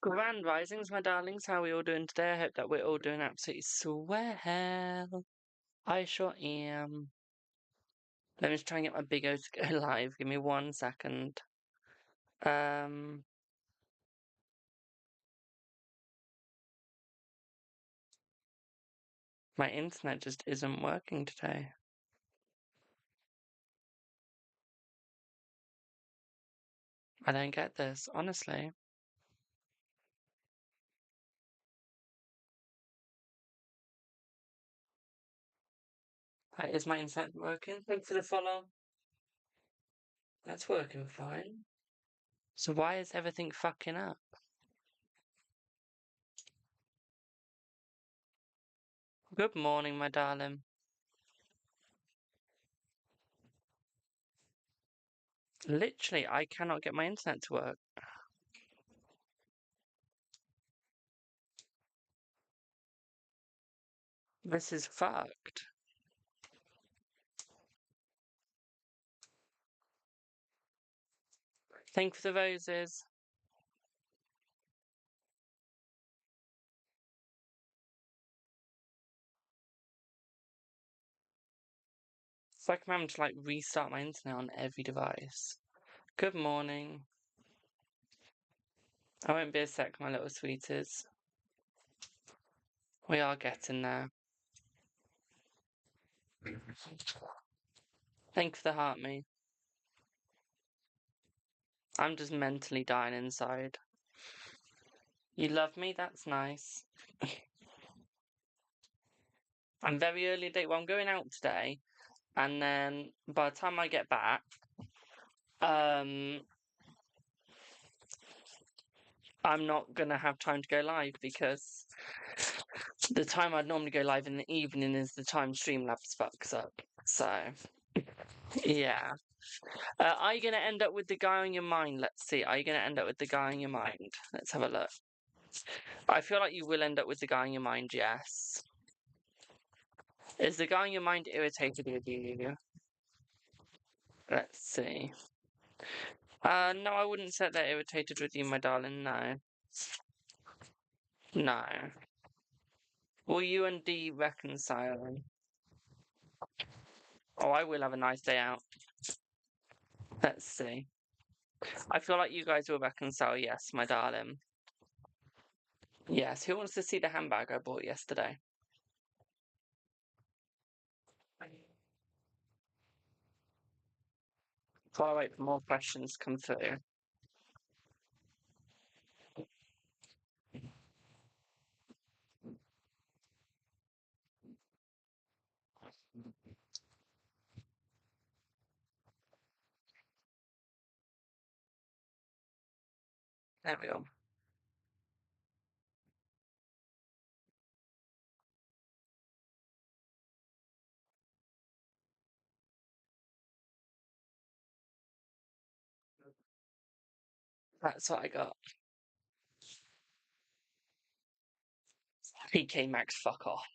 Grand risings, my darlings. How are we all doing today? I hope that we're all doing absolutely swell. I sure am. Let me just try and get my big O to go live. Give me 1 second. My internet just isn't working today. I don't get this, honestly. Is my internet working? Thanks for the follow. That's working fine. So why is everything fucking up? Good morning, my darling. Literally, I cannot get my internet to work. This is fucked. Thank you for the roses. It's like I'm having to restart my internet on every device. Good morning. I won't be a sec, my little sweeties. We are getting there. Thank you for the heart, me. I'm just mentally dying inside. You love me? That's nice. I'm very early day. Well, I'm going out today, and then by the time I get back, I'm not gonna have time to go live because the time I'd normally go live in the evening is the time Streamlabs fucks up. So, yeah. Are you gonna end up with the guy on your mind? Let's see. Are you gonna end up with the guy on your mind? Let's have a look. I feel like you will end up with the guy in your mind, yes. Is the guy in your mind irritated with you? Let's see. No, I wouldn't say they're irritated with you, my darling, no. No. Will you and Dee reconcile? Oh, I will have a nice day out. Let's see. I feel like you guys will reconcile, yes, my darling. Yes, who wants to see the handbag I bought yesterday? While I wait for more questions to come through. There we go. That's what I got. PK Max, fuck off.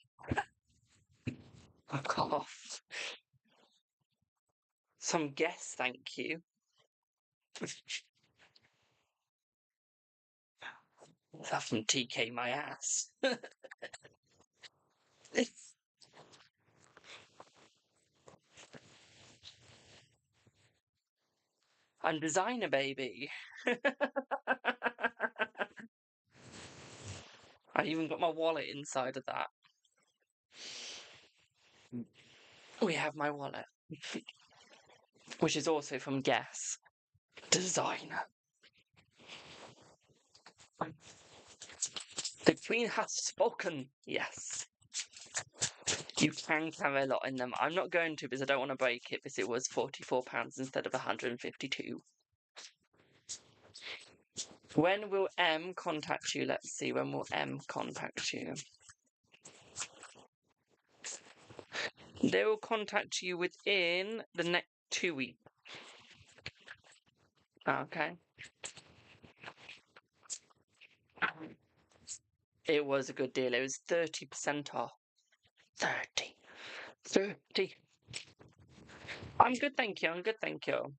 Fuck off. Some guess, thank you. That from TK my ass. I'm designer, baby. I even got my wallet inside of that. We have my wallet. Which is also from Guess. Designer. The Queen has spoken. Yes. You can carry a lot in them. I'm not going to because I don't want to break it because it was £44 instead of 152. When will M contact you? Let's see. When will M contact you? They will contact you within the next 2 weeks. Okay. It was a good deal. It was 30% off. 30. I'm good, thank you. I'm good, thank you.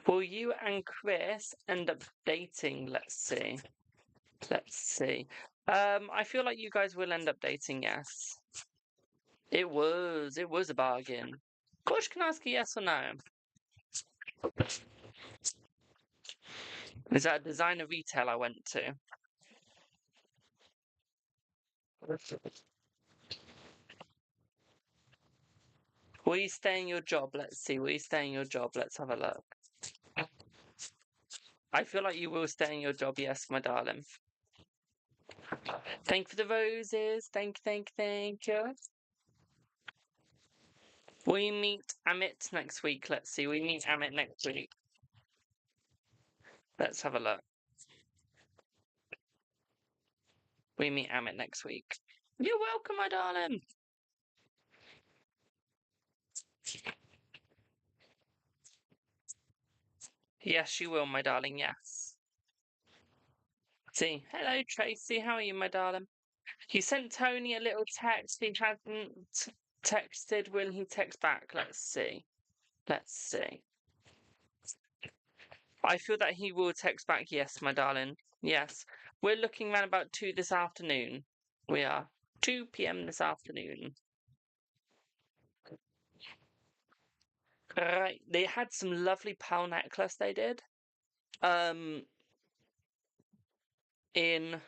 Will you and Chris end up dating? Let's see. Let's see. I feel like you guys will end up dating, yes. It was. It was a bargain. Of course, you can ask a yes or no. Is that a designer retail I went to? Will you stay in your job? Let's see. Will you stay in your job? Let's have a look. I feel like you will stay in your job, yes, my darling. Thank you for the roses. Thank you. We meet Amit next week. Let's see. We meet Amit next week. Let's have a look. We meet Amit next week. You're welcome, my darling. Yes, you will, my darling. Yes. See. Hello, Tracy. How are you, my darling? He sent Tony a little text. He hasn't texted. Will he text back? Let's see. Let's see. I feel that he will text back. Yes, my darling. Yes. We're looking around about 2 this afternoon. We are. 2 p.m. this afternoon. Right. They had some lovely pearl necklace they did. In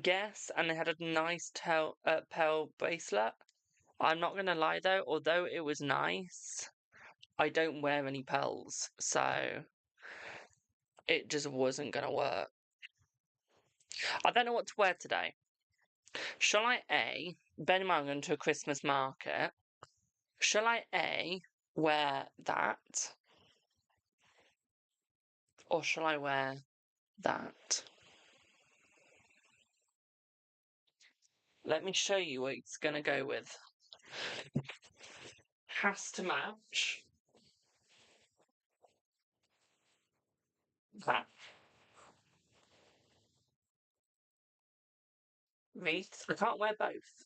Guess, and they had a nice pearl bracelet. I'm not gonna lie though, although it was nice, I don't wear any pearls, so it just wasn't gonna work. I don't know what to wear today. Shall I bear in mind I'm going to a Christmas market, shall I wear that? Or shall I wear that? Let me show you what it's gonna go with. Has to match that. Wreath. I can't wear both.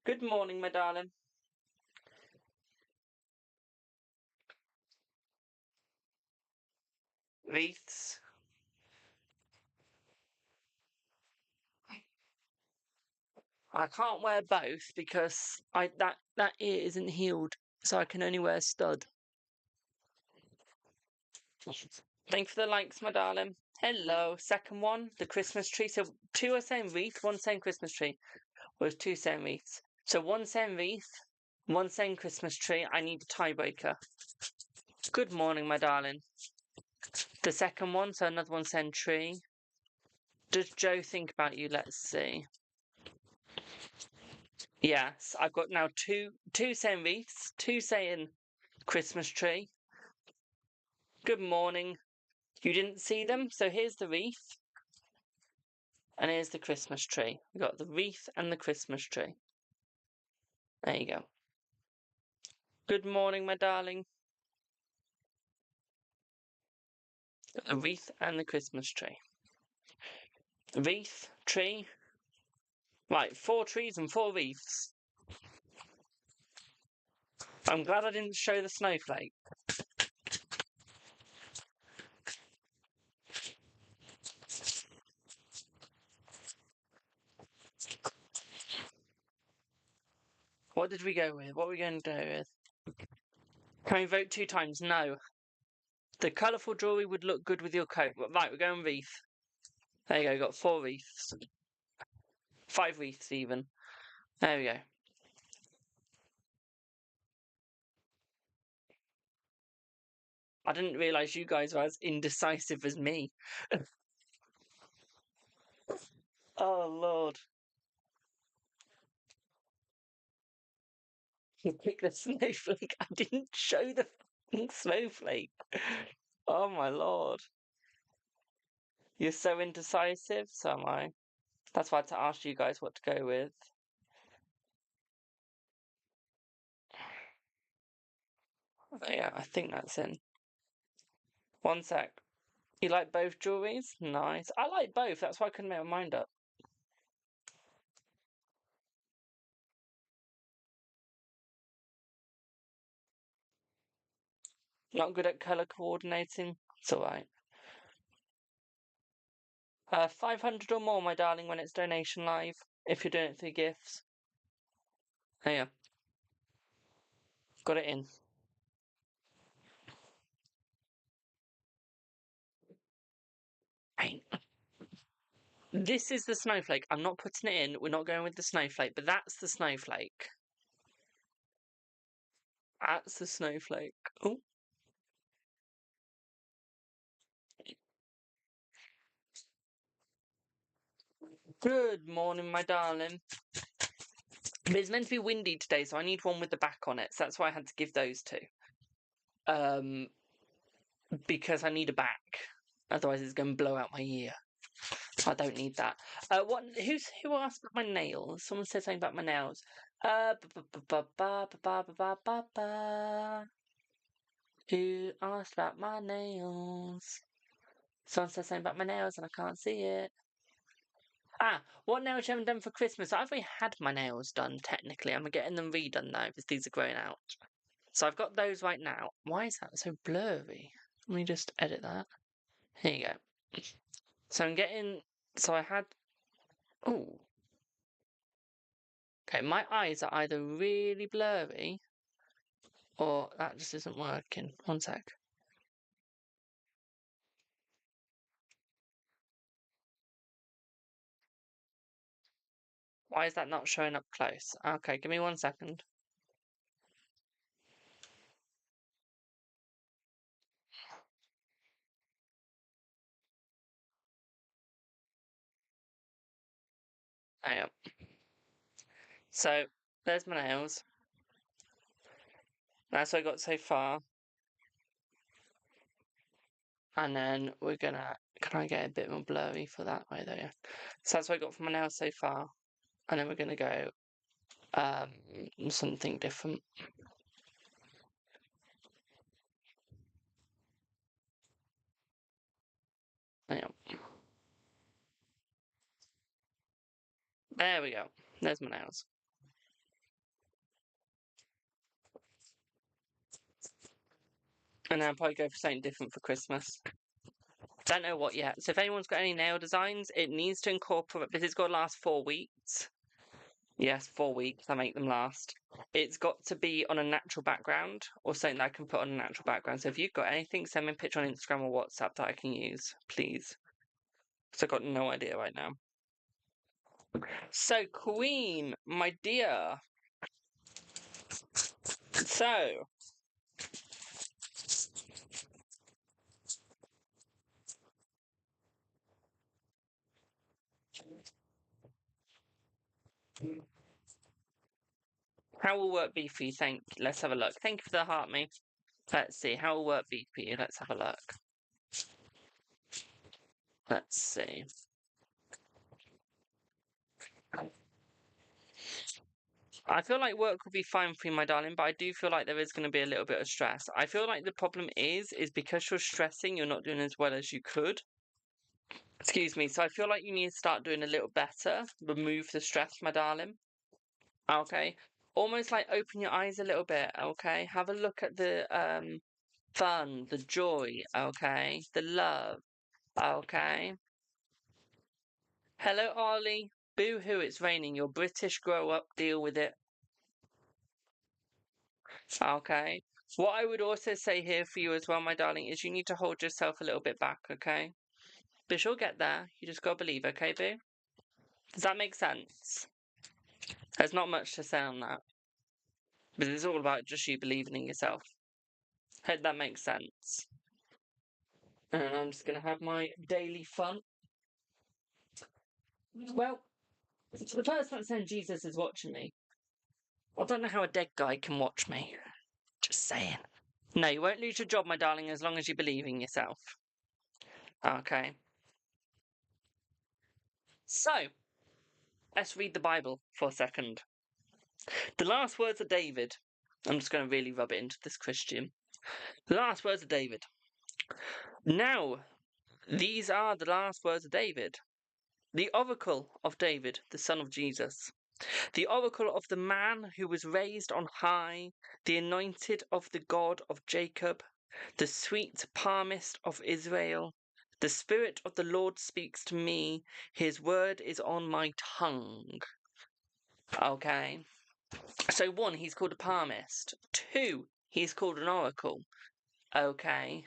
Good morning, my darling. Wreaths. I can't wear both because that ear isn't healed, so I can only wear a stud. Thank you for the likes, my darling. Hello. Second one, the Christmas tree. So 2 are saying wreath, 1 saying Christmas tree. Or 2 saying wreaths. So 1 saying wreath, 1 saying Christmas tree. I need a tiebreaker. Good morning, my darling. The second one, so another one saying tree. Does Joe think about you? Let's see. Yes, I've got now two saying wreaths, 2 saying Christmas tree. Good morning. You didn't see them, so here's the wreath. And here's the Christmas tree. We've got the wreath and the Christmas tree. There you go. Good morning, my darling. The wreath and the Christmas tree. Wreath, tree. Right, 4 trees and 4 wreaths. I'm glad I didn't show the snowflake. What did we go with? What are we going to go with? Can we vote 2 times? No. The colourful jewellery would look good with your coat. Right, we're going wreath. There you go, got 4 wreaths. 5 wreaths even. There we go. I didn't realise you guys were as indecisive as me. Oh, Lord. You picked the snowflake. I didn't show the fucking snowflake. Oh, my Lord. You're so indecisive, so am I. That's why I had to ask you guys what to go with. Yeah, I think that's in. 1 sec. You like both jewelries? Nice. I like both. That's why I couldn't make my mind up. Not good at colour coordinating. It's alright. 500 or more, my darling, when it's donation live. If you're doing it through gifts. There you go. Got it in. Right. This is the snowflake. I'm not putting it in. We're not going with the snowflake, but that's the snowflake. That's the snowflake. Oh. Good morning, my darling. But it's meant to be windy today, so I need one with the back on it. So that's why I had to give those two. Because I need a back. Otherwise, it's going to blow out my ear. I don't need that. Who asked about my nails? Someone said something about my nails. Who asked about my nails? Someone said something about my nails and I can't see it. What nails you haven't done for Christmas? I've already had my nails done, technically. I'm getting them redone now because these are growing out. So I've got those right now. Why is that so blurry? Let me just edit that. Here you go. So I'm getting... So I had... Oh. Okay, my eyes are either really blurry or that just isn't working. One sec. Why is that not showing up close? Okay, give me 1 second. Hang on. So, there's my nails. That's what I got so far. And then we're gonna... Can I get a bit more blurry for that way there? So that's what I got for my nails so far. And then we're gonna go something different. Hang on. There we go. There's my nails. And then I'll probably go for something different for Christmas. Don't know what yet. So if anyone's got any nail designs, it needs to incorporate, because it's got to last 4 weeks. Yes, 4 weeks, I make them last. It's got to be on a natural background or something that I can put on a natural background. So if you've got anything, send me a picture on Instagram or WhatsApp that I can use, please. Because I've got no idea right now. So, Queen, my dear. So, how will work be for you? Let's have a look. Thank you for the heart, me. Let's see. How will work be for you? Let's have a look. Let's see. I feel like work will be fine for you, my darling, but I do feel like there is going to be a little bit of stress. I feel like the problem is because you're stressing, you're not doing as well as you could. Excuse me. So I feel like you need to start doing a little better. Remove the stress, my darling. Okay. Almost like open your eyes a little bit. Okay. Have a look at the fun, the joy. Okay. The love. Okay. Hello, Ollie. Boo hoo, it's raining. You're British, grow up, deal with it. Okay. What I would also say here for you as well, my darling, is you need to hold yourself a little bit back, okay? But you'll get there. You just gotta believe, okay, boo? Does that make sense? There's not much to say on that. But it's all about just you believing in yourself. Hope that makes sense. And I'm just gonna have my daily fun. Well, the first time saying Jesus is watching me. I don't know how a dead guy can watch me. Just saying. No, you won't lose your job, my darling, as long as you believe in yourself. Okay. So, let's read the Bible for a second. The last words of David. I'm just going to really rub it into this Christian. The last words of David. Now, these are the last words of David. The oracle of David, the son of Jesus. The oracle of the man who was raised on high, the anointed of the God of Jacob, the sweet palmist of Israel, The Spirit of the Lord speaks to me. His word is on my tongue. Okay. So 1, he's called a palmist. 2, he's called an oracle. Okay.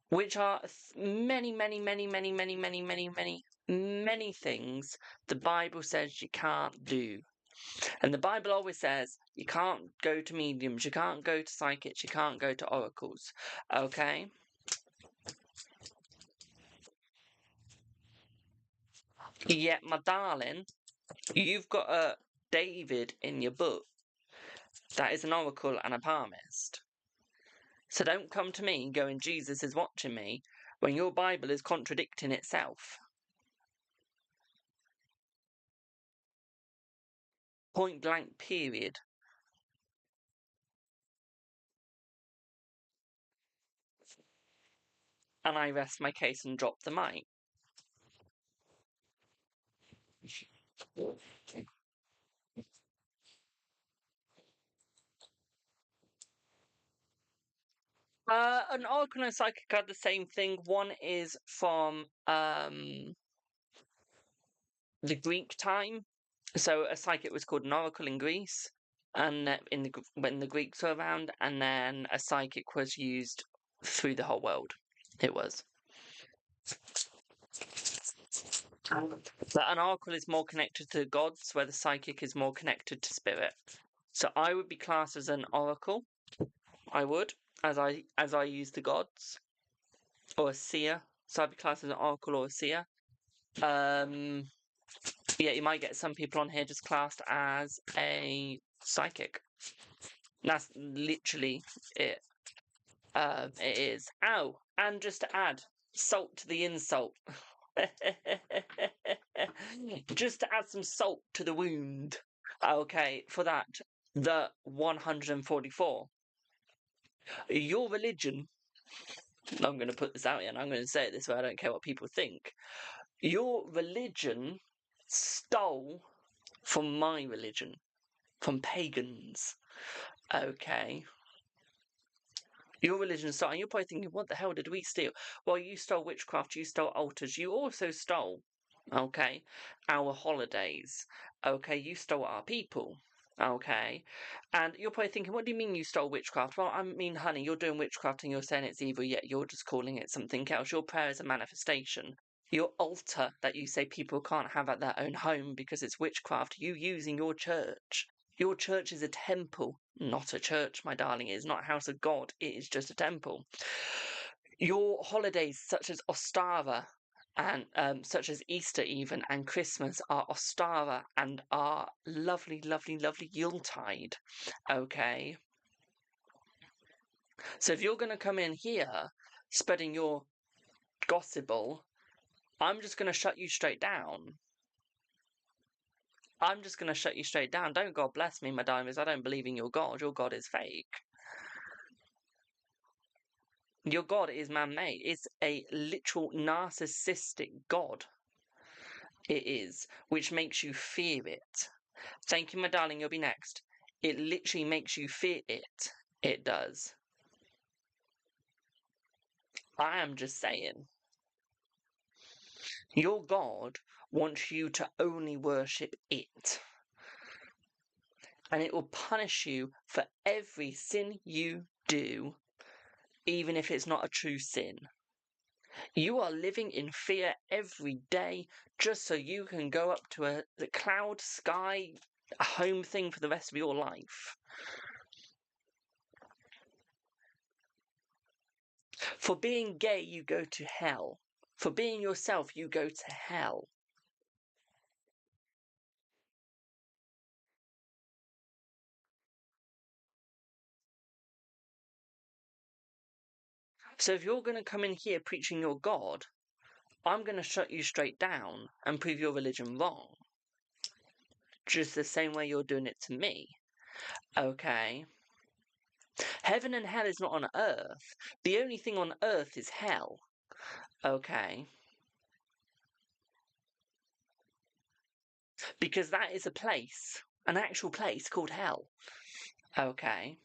Which are many, many, many, many, many, many, many, many, many things the Bible says you can't do. And the Bible always says you can't go to mediums, you can't go to psychics, you can't go to oracles. Okay? Yet, my darling, you've got a David in your book that is an oracle and a palmist. So don't come to me going, Jesus is watching me, when your Bible is contradicting itself. Point blank, period. And I rest my case and drop the mic. An oracle and psychic are the same thing. One is from the Greek time. So a psychic was called an oracle in Greece, and when the Greeks were around, and then a psychic was used through the whole world. It was. But an oracle is more connected to the gods, where the psychic is more connected to spirit. So I would be classed as an oracle. I would, as I use the gods, or a seer. So I'd be classed as an oracle or a seer. Yeah, you might get some people on here just classed as a psychic. That's literally it. It is. Ow! And just to add salt to the insult. Just to add some salt to the wound. Okay, for that, the 144. Your religion, I'm going to put this out here and I'm going to say it this way, I don't care what people think. Your religion stole from my religion, from pagans. Okay. Your religion stole, and you're probably thinking, what the hell did we steal? Well, you stole witchcraft, you stole altars, you also stole, okay, our holidays. Okay, you stole our people. Okay, and you're probably thinking, what do you mean you stole witchcraft? Well, I mean, honey, you're doing witchcraft and you're saying it's evil, yet you're just calling it something else. Your prayer is a manifestation. Your altar that you say people can't have at their own home because it's witchcraft, you use in your church. Your church is a temple, not a church, my darling. It is not a house of God, it is just a temple. Your holidays, such as Ostara, and such as Easter even and Christmas, are Ostara and are lovely, lovely, lovely Yuletide. Okay. So if you're going to come in here spreading your gospel, I'm just going to shut you straight down. I'm just going to shut you straight down. Don't God bless me, my diamonds. I don't believe in your God. Your God is fake. Your God is man-made. It's a literal narcissistic God. It is, which makes you fear it. Thank you, my darling. You'll be next. It literally makes you fear it. It does. I am just saying. Your God wants you to only worship it. And it will punish you for every sin you do, even if it's not a true sin. You are living in fear every day just so you can go up to the cloud sky home thing for the rest of your life. For being gay, you go to hell. For being yourself, you go to hell. So if you're going to come in here preaching your God, I'm going to shut you straight down and prove your religion wrong. Just the same way you're doing it to me. Okay? Heaven and hell is not on earth. The only thing on earth is hell. Okay? Because that is a place, an actual place called hell. Okay?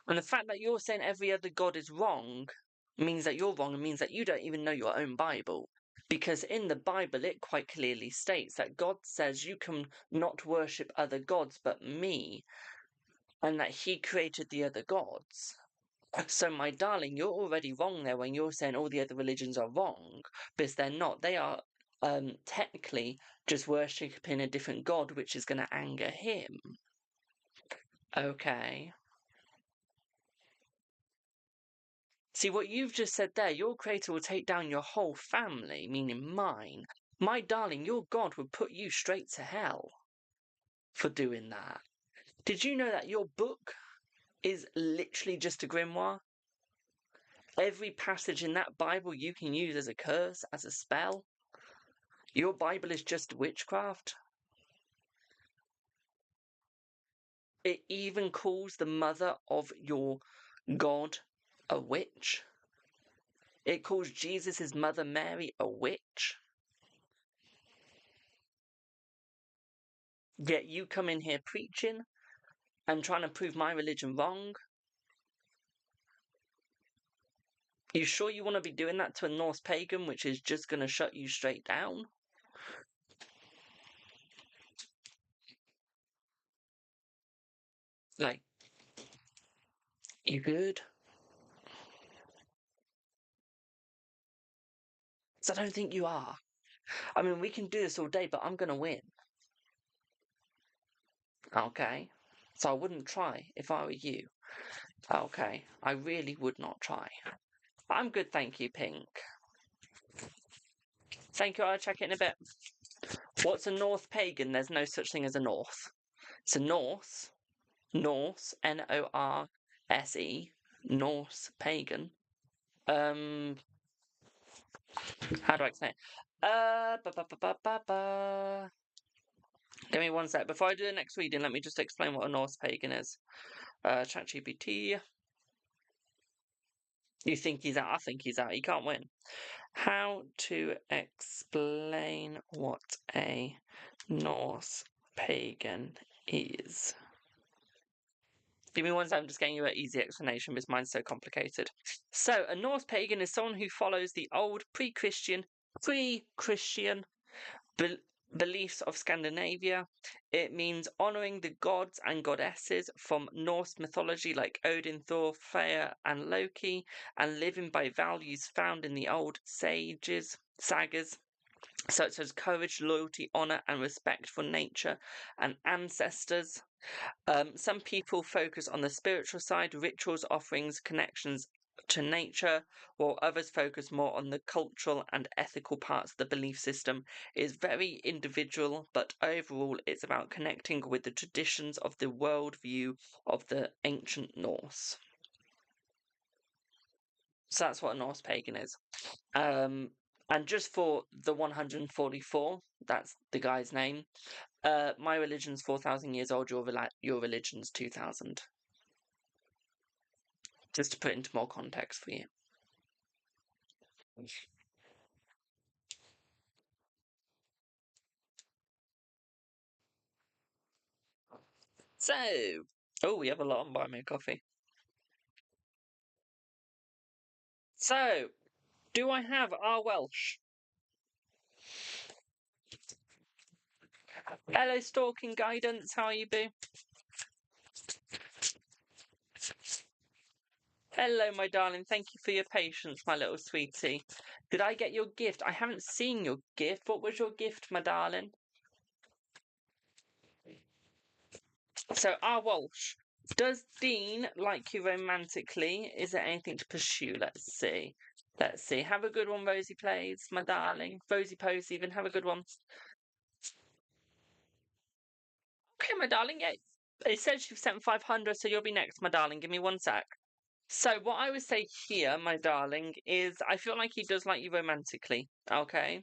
And the fact that you're saying every other god is wrong means that you're wrong and means that you don't even know your own Bible. Because in the Bible, it quite clearly states that God says you can not worship other gods but me, and that he created the other gods. So, my darling, you're already wrong there when you're saying all the other religions are wrong, because they're not. They are technically just worshipping a different god, which is going to anger him. Okay. See, what you've just said there, your creator will take down your whole family, meaning mine. My darling, your God would put you straight to hell for doing that. Did you know that your book is literally just a grimoire? Every passage in that Bible you can use as a curse, as a spell. Your Bible is just witchcraft. It even calls the mother of your God a witch. It calls Jesus' mother Mary a witch. Yet you come in here preaching and trying to prove my religion wrong. You sure you want to be doing that to a Norse pagan, which is just going to shut you straight down? Like, you good? So I don't think you are. I mean, we can do this all day, but I'm going to win. Okay? So I wouldn't try if I were you. Okay? I really would not try. I'm good, thank you, Pink. Thank you, I'll check it in a bit. What's a Norse pagan? There's no such thing as a Norse. It's a Norse, Norse, Norse pagan. How do I explain it? Give me one sec. Before I do the next reading, let me just explain what a Norse pagan is. ChatGPT. You think he's out? I think he's out. He can't win. How to explain what a Norse pagan is. Give me one second, I'm just getting you an easy explanation because mine's so complicated. So, a Norse pagan is someone who follows the old pre-Christian beliefs of Scandinavia. It means honouring the gods and goddesses from Norse mythology like Odin, Thor, Freya, and Loki, and living by values found in the old sagas, such as courage, loyalty, honour, and respect for nature and ancestors. Some people focus on the spiritual side, rituals, offerings, connections to nature, while others focus more on the cultural and ethical parts of the belief system. It is very individual, but overall it's about connecting with the traditions of the worldview of the ancient Norse. So that's what a Norse pagan is. And just for the 144, that's the guy's name. My religion's 4,000 years old, your religion's 2,000. Just to put into more context for you. So, we have a lot on Buy Me a Coffee. So, do I have our Welsh? Hello, Stalking Guidance, how are you, boo? Hello, my darling, thank you for your patience, my little sweetie. Did I get your gift? I haven't seen your gift. What was your gift, my darling? So, our Walsh. Does Dean like you romantically? Is there anything to pursue? Let's see. Let's see. Have a good one, Rosie Plays, my darling. Rosie Pose, even. Have a good one. Okay, my darling. Yeah, it says you've sent 500, so you'll be next, my darling. Give me one sec. So, what I would say here, my darling, is I feel like he does like you romantically. Okay.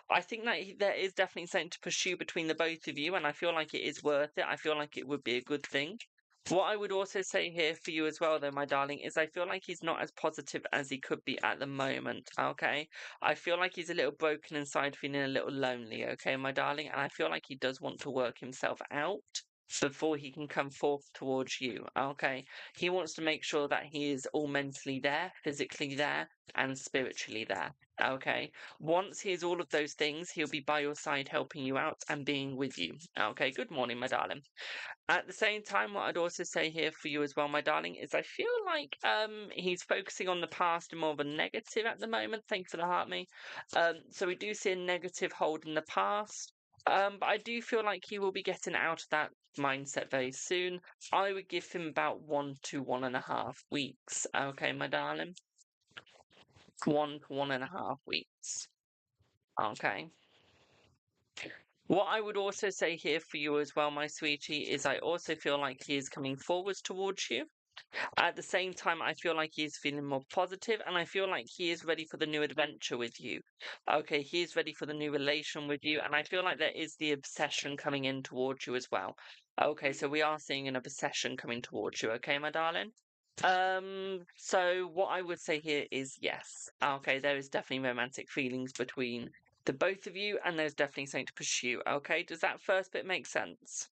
I think that there is definitely something to pursue between the both of you, and I feel like it is worth it. I feel like it would be a good thing. What I would also say here for you as well, though, my darling, is I feel like he's not as positive as he could be at the moment, okay? I feel like he's a little broken inside, feeling a little lonely, okay, my darling? And I feel like he does want to work himself out. before he can come forth towards you. Okay. He wants to make sure that he is all mentally there, physically there, and spiritually there. Okay. Once he is all of those things, he'll be by your side helping you out and being with you. Okay. Good morning, my darling. At the same time, what I'd also say here for you as well, my darling, is I feel like he's focusing on the past and more of a negative at the moment. Thank you for the heart, me. So we do see a negative hold in the past. But I do feel like he will be getting out of that mindset very soon. I would give him about 1 to 1.5 weeks. Okay, my darling? 1 to 1.5 weeks. Okay. What I would also say here for you as well, my sweetie, is I also feel like he is coming forwards towards you. At the same time, I feel like he is feeling more positive, and I feel like he is ready for the new adventure with you. Okay, he is ready for the new relation with you, and I feel like there is the obsession coming in towards you as well. Okay, so we are seeing an obsession coming towards you, okay, my darling? So what I would say here is yes. Okay, there is definitely romantic feelings between the both of you, and there's definitely something to pursue. Okay, does that first bit make sense?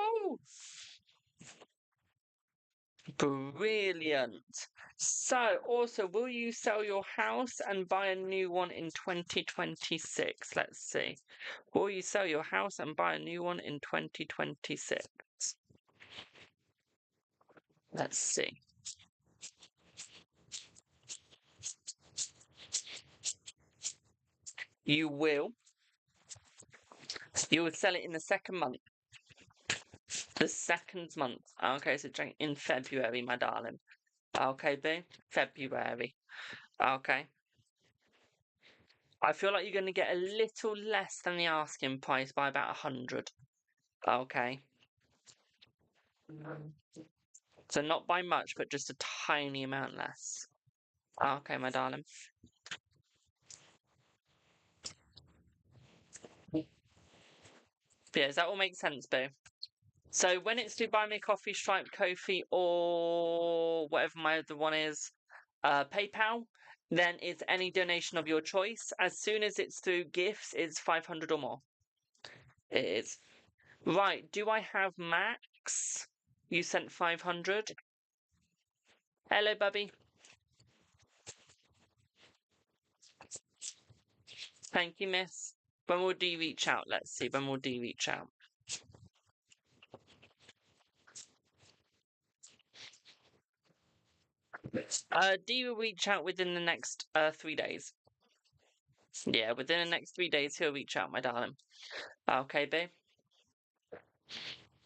Oh, brilliant. So, also, will you sell your house and buy a new one in 2026? Let's see. Will you sell your house and buy a new one in 2026? Let's see. You will. You will sell it in the second month. The second month. Okay, so in February, my darling. Okay, boo. February. Okay. I feel like you're going to get a little less than the asking price by about 100. Okay. So not by much, but just a tiny amount less. Okay, my darling. Yeah, does that all make sense, boo? So when it's to buy me a coffee, Stripe, Ko-fi, or whatever my other one is, PayPal, then it's any donation of your choice. As soon as it's through gifts, it's 500 or more. It is. Right, do I have Max? You sent 500. Hello, Bubby. Thank you, miss. When will D reach out? Let's see. When will D reach out? D will reach out within the next 3 days. Yeah, within the next 3 days, he'll reach out, my darling. Okay, babe?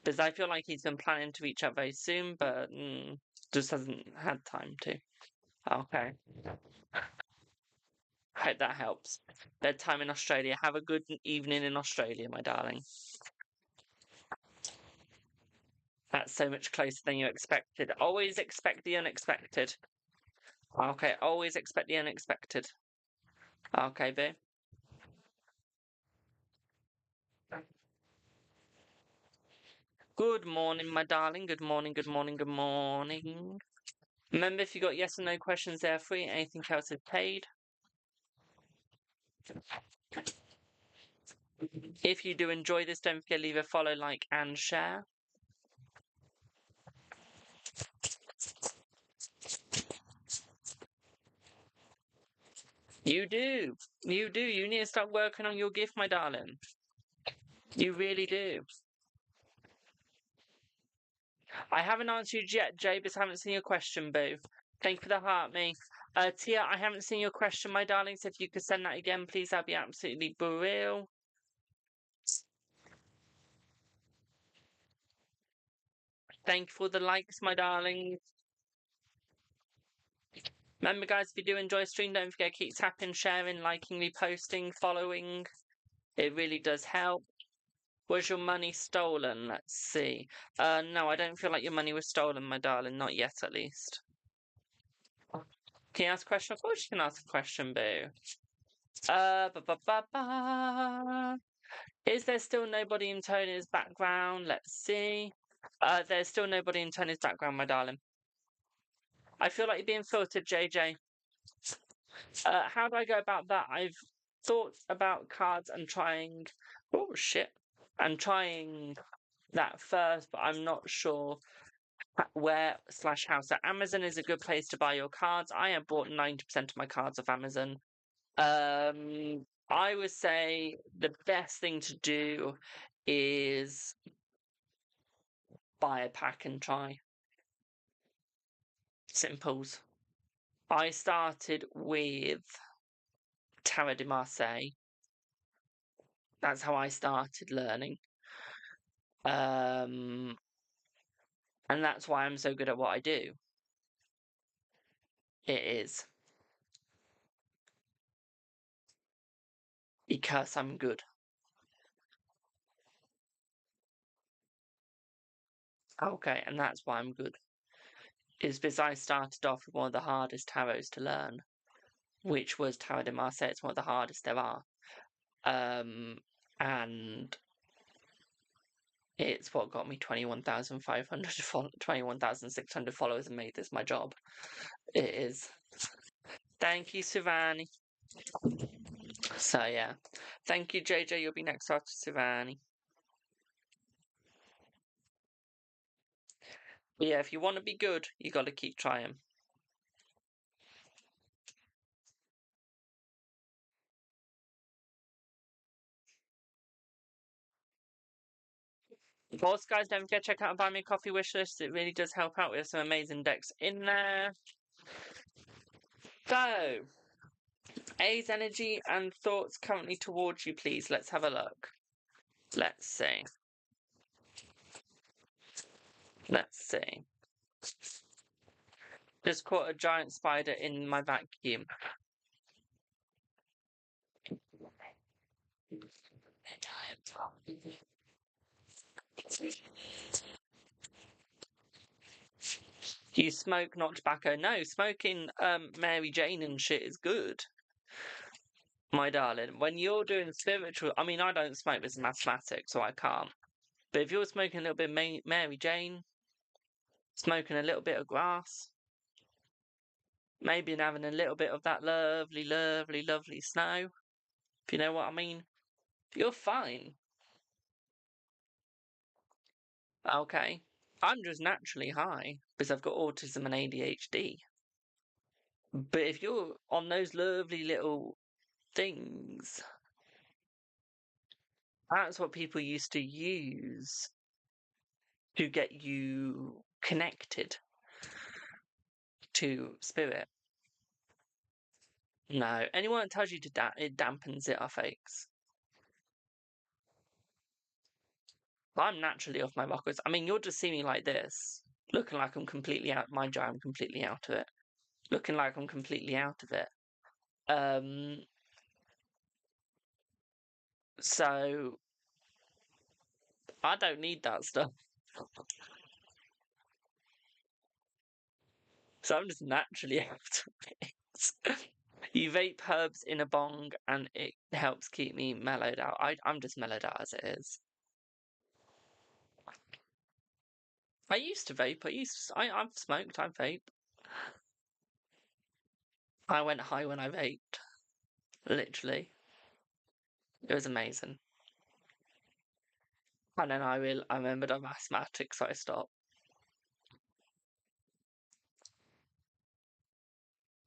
Because I feel like he's been planning to reach out very soon, but just hasn't had time to. Okay. Hope that helps. Bedtime in Australia. Have a good evening in Australia, my darling. That's so much closer than you expected. Always expect the unexpected. Okay, always expect the unexpected. Okay, babe? Good morning, my darling. Good morning, good morning, good morning. Remember, if you got yes or no questions, they're free. Anything else is paid. If you do enjoy this, don't forget to leave a follow, like, and share. You do. You do. You need to start working on your gift, my darling. You really do. I haven't answered yet, Jabez. I haven't seen your question, boo. Thank you for the heart, me. Tia, I haven't seen your question, my darling. So if you could send that again, please, that'd be absolutely brilliant. Thank you for the likes, my darling. Remember, guys, if you do enjoy stream, don't forget to keep tapping, sharing, liking, reposting, following. It really does help. Was your money stolen? Let's see. No, I don't feel like your money was stolen, my darling. Not yet, at least. Can you ask a question? Of course you can ask a question, boo. Is there still nobody in Tony's background? Let's see. There's still nobody in Tony's background, my darling. I feel like you're being filtered, JJ. How do I go about that? I've thought about cards and trying. Oh shit! And trying that first, but I'm not sure where/how. So Amazon is a good place to buy your cards. I have bought 90% of my cards off Amazon. I would say the best thing to do is buy a pack and try. Simples. I started with Tarot de Marseille. That's how I started learning. And that's why I'm so good at what I do. It is. Because I'm good. Okay, and that's why I'm good. Is because I started off with one of the hardest tarots to learn, which was Tarot de Marseille. It's one of the hardest there are. And it's what got me 21,500 21,600 followers and made this my job. It is. Thank you, Sivani. So yeah. Thank you, JJ. You'll be next after Sivani. But yeah, if you want to be good, you got to keep trying. Also, guys, don't forget to check out and buy me a coffee wish list. It really does help out. We have some amazing decks in there. So, A's energy and thoughts currently towards you, please. Let's have a look. Let's see. Let's see. Just caught a giant spider in my vacuum. You smoke, not tobacco. No, smoking Mary Jane and shit is good, my darling. When you're doing spiritual, I mean, I don't smoke, this is mathematics, so I can't. But if you're smoking a little bit of Mary Jane, smoking a little bit of grass, maybe having a little bit of that lovely, lovely, lovely snow, if you know what I mean, you're fine. Okay. I'm just naturally high because I've got autism and ADHD. But if you're on those lovely little things, that's what people used to use to get you connected to spirit. No, anyone that tells you to it dampens it are fakes. I'm naturally off my rockers. I mean, you'll just see me like this, looking like I'm completely out. Mind you, I'm completely out of it. Looking like I'm completely out of it. So I don't need that stuff. So I'm just naturally out of it. You vape herbs in a bong and it helps keep me mellowed out. I'm just mellowed out as it is. I used to vape. I've smoked. I vape. I went high when I vaped. Literally, it was amazing. And then I remembered I'm asthmatic, so I stopped.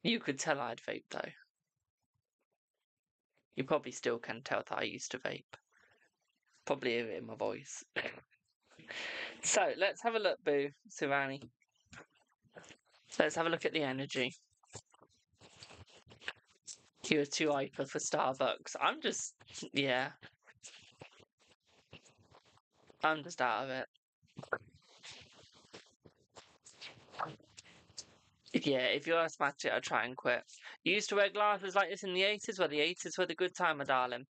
You could tell I'd vape though. You probably still can tell that I used to vape. Probably hear it in my voice. So let's have a look, Boo, Sirani. Let's have a look at the energy. You were too hyper for Starbucks. Yeah. I'm just out of it. Yeah, if you're asthmatic, I'd try and quit. You used to wear glasses like this in the 80s? Well, the 80s were the good time, my darling.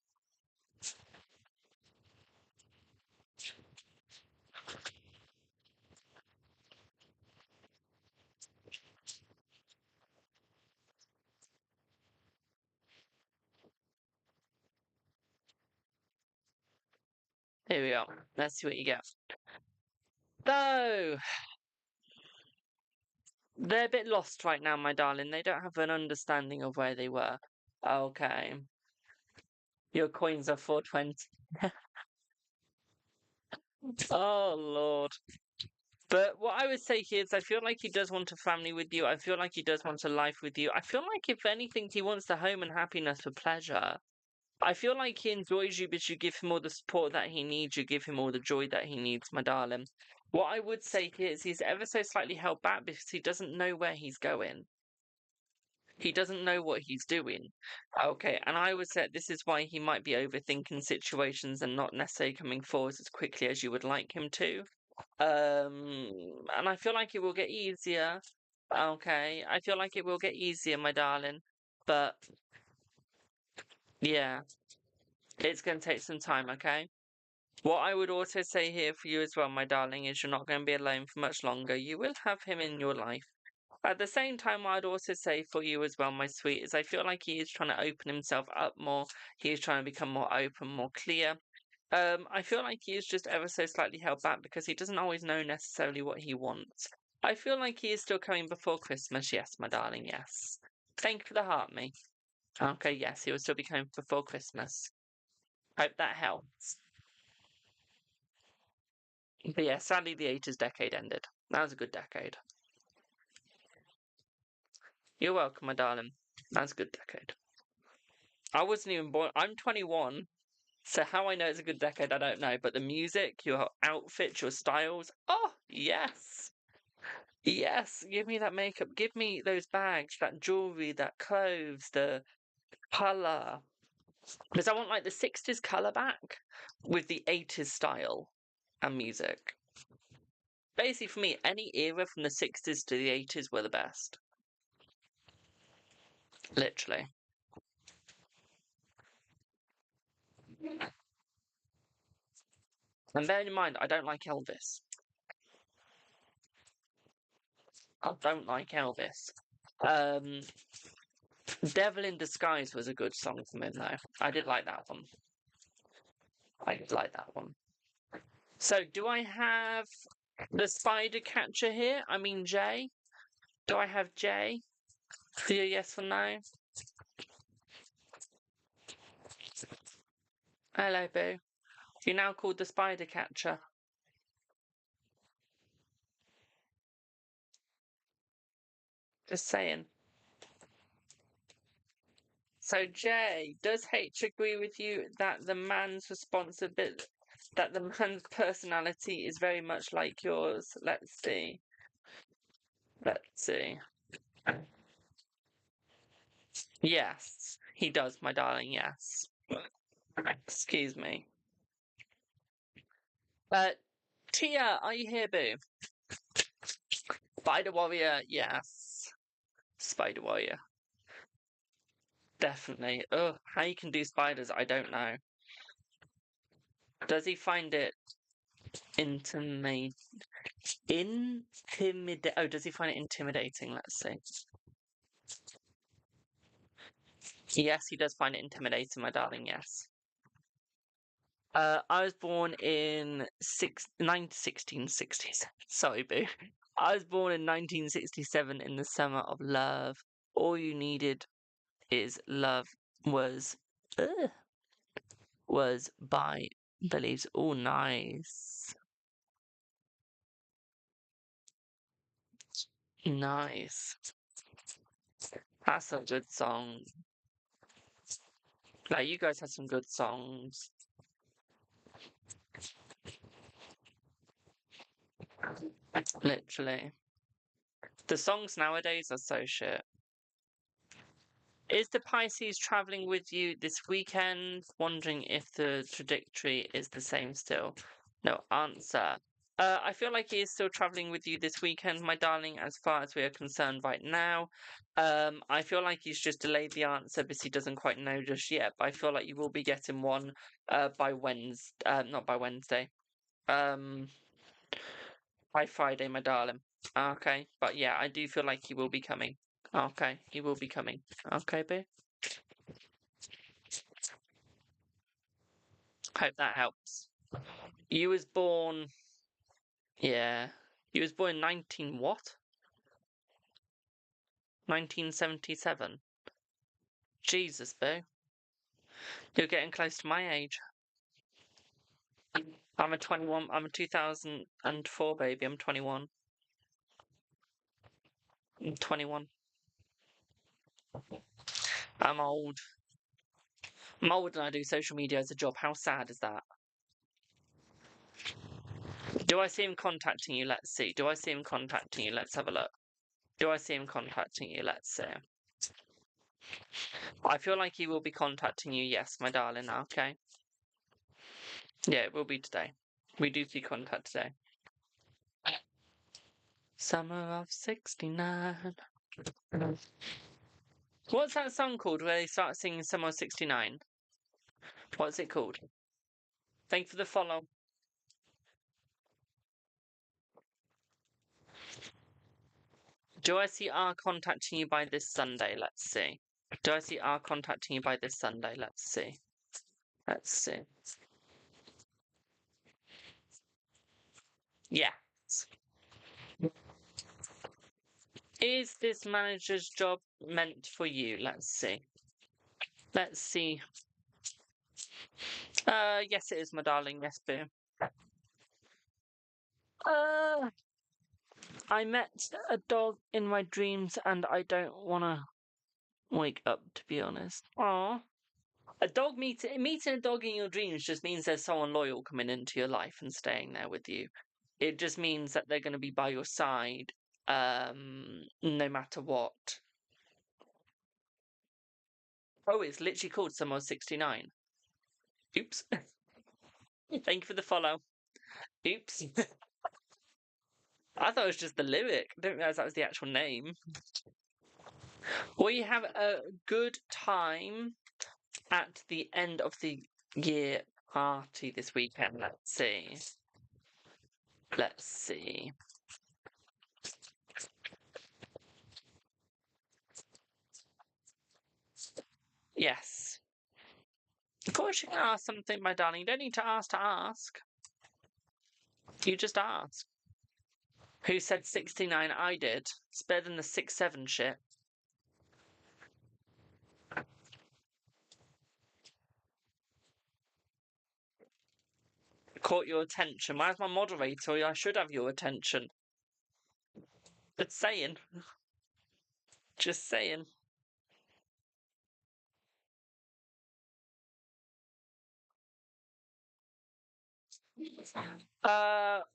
Here we are. Let's see what you get. So, They're a bit lost right now, my darling. They don't have an understanding of where they were. Okay. Your coins are 420. Oh, Lord. But what I would say here is I feel like he does want a family with you. I feel like he does want a life with you. I feel like if anything, he wants the home and happiness for pleasure. I feel like he enjoys you, but you give him all the support that he needs. You give him all the joy that he needs, my darling. What I would say here is he's ever so slightly held back because he doesn't know where he's going. He doesn't know what he's doing. Okay, and I would say this is why he might be overthinking situations and not necessarily coming forward as quickly as you would like him to. And I feel like it will get easier. Okay, I feel like it will get easier, my darling. But yeah, it's going to take some time, okay? What I would also say here for you as well, my darling, is you're not going to be alone for much longer. You will have him in your life. At the same time, I'd also say for you as well, my sweet, is I feel like he is trying to open himself up more. He is trying to become more open, more clear. I feel like he is just ever so slightly held back because he doesn't always know necessarily what he wants. I feel like he is still coming before Christmas. Yes, my darling, yes. Thank you for the heart, me. Okay, yes, he will still be coming before Christmas. Hope that helps. But yeah, sadly, the 80s decade ended. That was a good decade. You're welcome, my darling. That was a good decade. I wasn't even born. I'm 21, so how I know it's a good decade, I don't know. But the music, your outfits, your styles, oh, yes. Yes, give me that makeup. Give me those bags, that jewelry, that clothes, the colour. Because I want like the 60s colour back with the 80s style and music. Basically, for me, any era from the 60s to the 80s were the best. Literally. And bear in mind, I don't like Elvis. I don't like Elvis. Um, Devil in Disguise was a good song from him, though. I did like that one. I did like that one. So, do I have the spider catcher here? I mean, Jay? Do I have Jay? For your yes or no? Hello, boo. You're now called the spider catcher. Just saying. So, Jay, does H agree with you that the man's responsibility, that the man's personality is very much like yours? Let's see. Let's see. Yes, he does, my darling, yes. Excuse me. Tia, are you here, boo? Spider Warrior, yes. Spider Warrior. Definitely. Ugh, how you can do spiders, I don't know. Does he find it Oh, does he find it intimidating? Let's see. Yes, he does find it intimidating, my darling, yes. I was born in 1660s. Sorry, boo. I was born in 1967 in the summer of love. All you needed is love was was by Beliefs. Oh, nice. Nice. That's a good song. Like, you guys had some good songs. Literally. The songs nowadays are so shit. Is the Pisces traveling with you this weekend? Wondering if the trajectory is the same still. No answer. I feel like he is still traveling with you this weekend, my darling, as far as we are concerned right now. I feel like he's just delayed the answer because he doesn't quite know just yet, but I feel like you will be getting one by Wednesday, not by Wednesday. By Friday, my darling. Okay, but yeah, I do feel like he will be coming. Okay, he will be coming. Okay, boo. Hope that helps. You was born, yeah. You was born in 19 what? 1977. Jesus, boo. You're getting close to my age. I'm a 21. I'm a 2004 baby. I'm 21. I'm 21. I'm old. I'm old and I do social media as a job. How sad is that? Do I see him contacting you? Let's see. Do I see him contacting you? Let's have a look. Do I see him contacting you? Let's see. I feel like he will be contacting you. Yes, my darling. Okay. Yeah, it will be today. We do see contact today. Summer of 69. What's that song called where they start singing Summer of 69? What's it called? Thank you for the follow. Do I see R contacting you by this Sunday? Let's see. Do I see R contacting you by this Sunday? Let's see. Let's see. Yeah. Is this manager's job meant for you? Let's see. Let's see. Yes, it is, my darling. Yes, boo. I met a dog in my dreams and I don't want to wake up, to be honest. Aww. Meeting a dog in your dreams just means there's someone loyal coming into your life and staying there with you. It just means that they're going to be by your side, no matter what. Oh, it's literally called Summer 69. Oops. Thank you for the follow. Oops. I thought it was just the lyric. I didn't realise that was the actual name. We have a good time at the end of the year party this weekend. Let's see. Let's see. Yes. Of course you can ask something, my darling. You don't need to ask to ask. You just ask. Who said 69? I did. It's better than the 6-7 shit. Caught your attention. Where's my moderator? I should have your attention. Just saying. Just saying.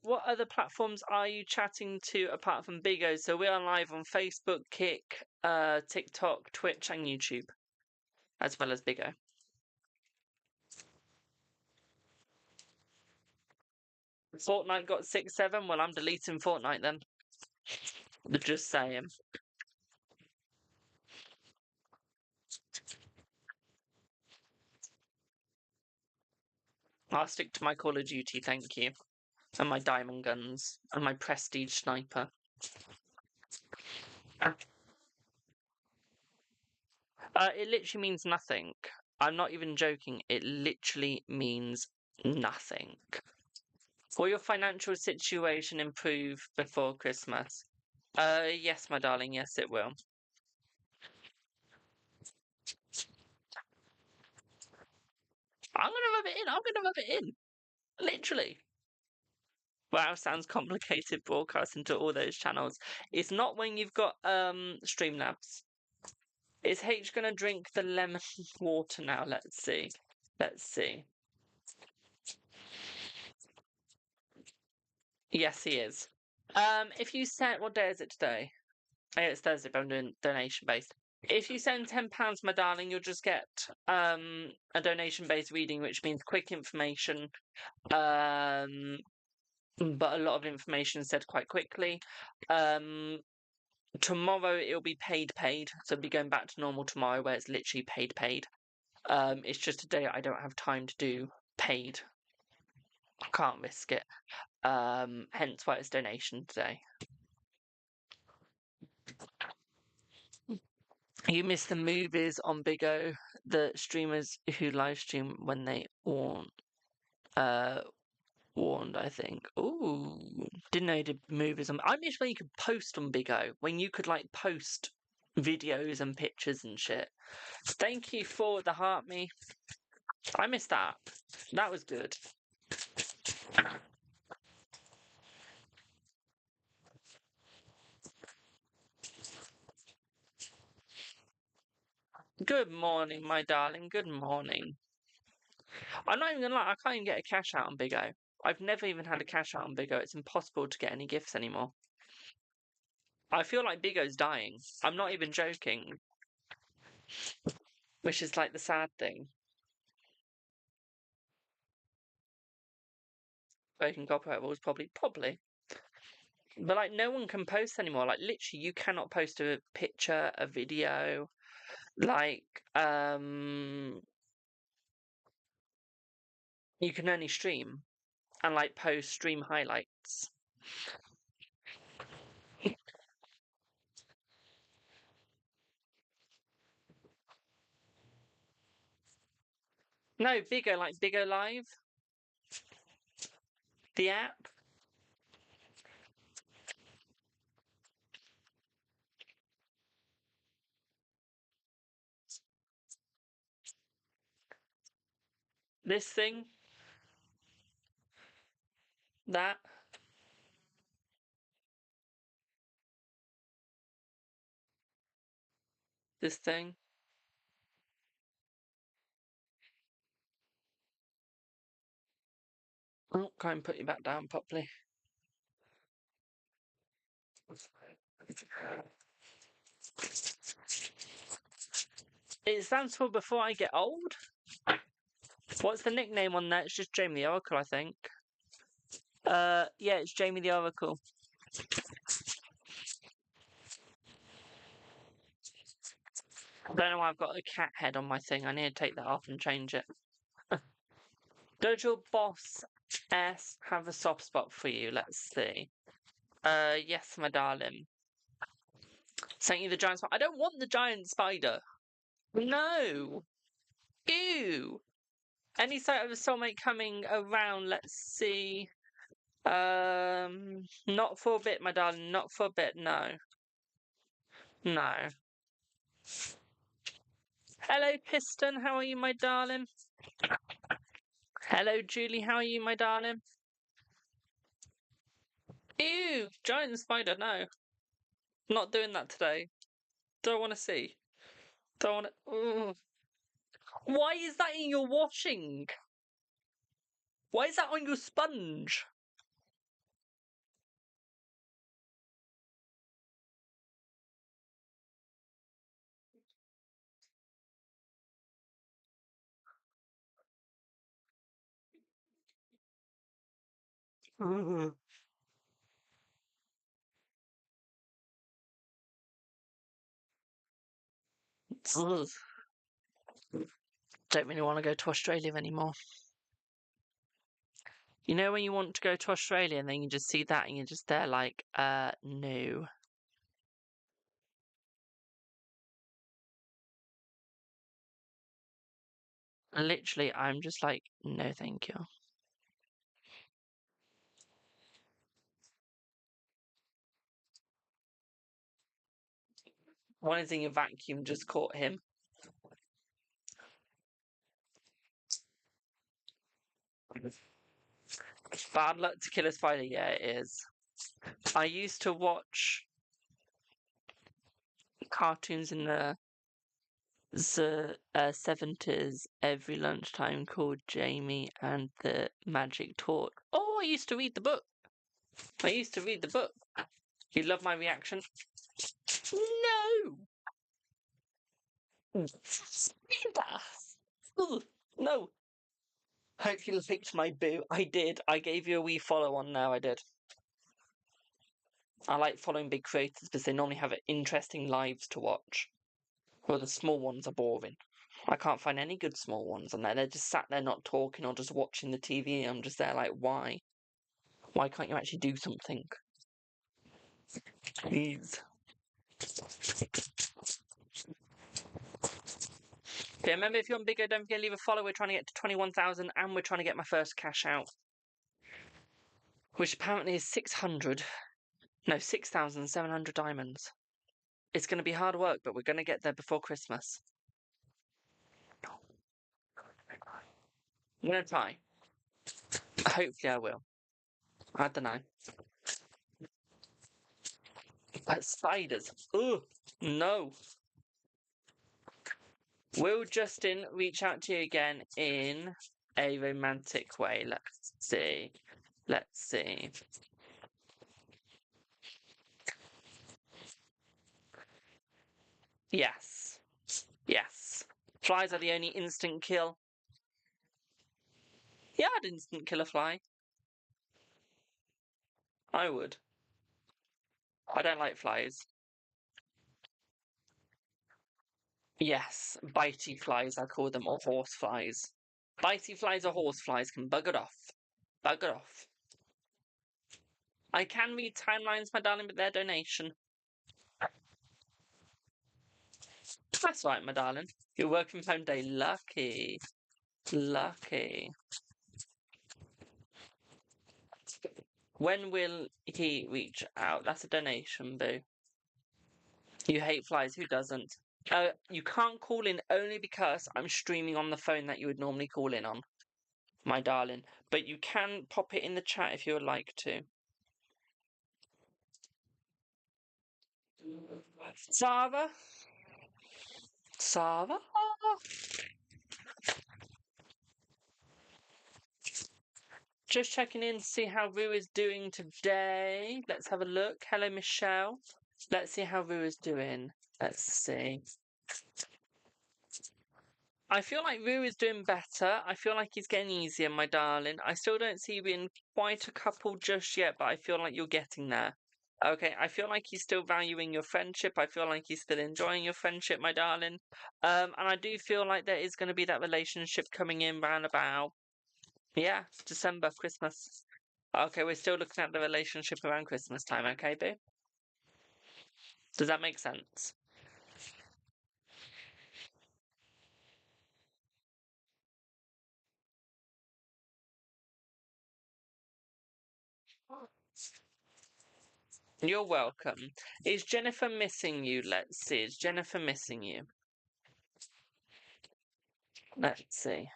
What other platforms are you chatting to apart from Bigo? So we are live on Facebook, Kick, TikTok, Twitch, and YouTube, as well as Bigo. Fortnite got 6-7. Well, I'm deleting Fortnite then. Just saying. I'll stick to my Call of Duty, thank you. And my diamond guns. And my prestige sniper. It literally means nothing. I'm not even joking. It literally means nothing. Will your financial situation improve before Christmas? Yes, my darling. Yes, it will. I'm gonna rub it in. I'm gonna rub it in. Literally. Wow, sounds complicated broadcasting to all those channels. It's not when you've got Streamlabs. Is H gonna drink the lemon water now? Let's see. Let's see. Yes, he is. If you send, what day is it today? Oh, yeah, it's Thursday, but I'm doing donation based. If you send £10, my darling, you'll just get a donation based reading, which means quick information, but a lot of information said quite quickly. Tomorrow it'll be paid, so it'll be going back to normal tomorrow, where it's literally paid. It's just a day I don't have time to do paid. I can't risk it. Hence why it's donation today. You miss the movies on Big O, the streamers who live stream when they warned, I think. Ooh, didn't know you did movies on. I miss when you could post on Big O, when you could like post videos and pictures and shit. Thank you for the heart me. I missed that. That was good. Good morning, my darling. Good morning. I'm not even gonna lie, I can't even get a cash out on Big O. I've never even had a cash out on Big O. It's impossible to get any gifts anymore. I feel like Big O's dying. I'm not even joking. Which is like the sad thing. Breaking copyright rules, probably. But like, no one can post anymore. Like, literally, you cannot post a picture, a video. Like, you can only stream and like post stream highlights. No, Biggo, like Biggo Live, the app. This thing, that. This thing. Oh, can't put you back down properly. It stands for Before I Get Old. What's the nickname on that? It's just Jamie the Oracle, I think. Yeah, it's Jamie the Oracle. I don't know why I've got a cat head on my thing. I need to take that off and change it. Does your boss S have a soft spot for you? Let's see. Yes, my darling. Sent you the giant spider. I don't want the giant spider. No. Ew. Any sight of a soulmate coming around? Let's see. Not for a bit, my darling. Not for a bit. No. No. Hello, Piston. How are you, my darling? Hello, Julie. How are you, my darling? Ew, giant spider. No. Not doing that today. Don't want to see. Don't want to. Why is that in your washing? Why is that on your sponge? Ugh. Ugh. Don't really want to go to Australia anymore. You know when you want to go to Australia and then you just see that and you're just there like, no. Literally, I'm just like, no, thank you. One is in your vacuum just caught him. Bad luck to kill a spider. Yeah, it is. I used to watch cartoons in the 70s every lunchtime called Jamie and the Magic Torch. Oh, I used to read the book. You love my reaction? No! Spider! Ugh, no! Hope you picked my boo. I did. I gave you a wee follow on now, I did. I like following big creators because they normally have interesting lives to watch. Well, the small ones are boring. I can't find any good small ones on there. They're just sat there not talking or just watching the TV. I'm just there like, why? Why can't you actually do something? Please. Okay, remember if you're on Bigger, don't forget to leave a follow. We're trying to get to 21,000 and we're trying to get my first cash out. Which apparently is 6,700 diamonds. It's going to be hard work, but we're going to get there before Christmas. I'm going to try. Hopefully I will. I don't know. But spiders. Ugh, no. Will Justin reach out to you again in a romantic way? Let's see. Let's see. Yes. Yes. Flies are the only instant kill. Yeah, I'd instant kill a fly. I would. I don't like flies. Yes, bitey flies, I call them, or horse flies. Bitey flies or horse flies can bugger off. Bugger off. I can read timelines, my darling, but they're donation. That's right, my darling. You're working from home day. Lucky. Lucky. When will he reach out? That's a donation, boo. You hate flies. Who doesn't? You can't call in only because I'm streaming on the phone that you would normally call in on, my darling. But you can pop it in the chat if you would like to. Sarah? Sarah? Just checking in to see how Rue is doing today. Let's have a look. Hello, Michelle. Let's see how Rue is doing. Let's see. I feel like Rue is doing better. I feel like he's getting easier, my darling. I still don't see you in quite a couple just yet, but I feel like you're getting there. Okay, I feel like he's still valuing your friendship. I feel like he's still enjoying your friendship, my darling. And I do feel like there is going to be that relationship coming in round about, yeah, December, Christmas. Okay, we're still looking at the relationship around Christmas time, okay, boo? Does that make sense? You're welcome. Is Jennifer missing you? Let's see. Is Jennifer missing you? Let's see.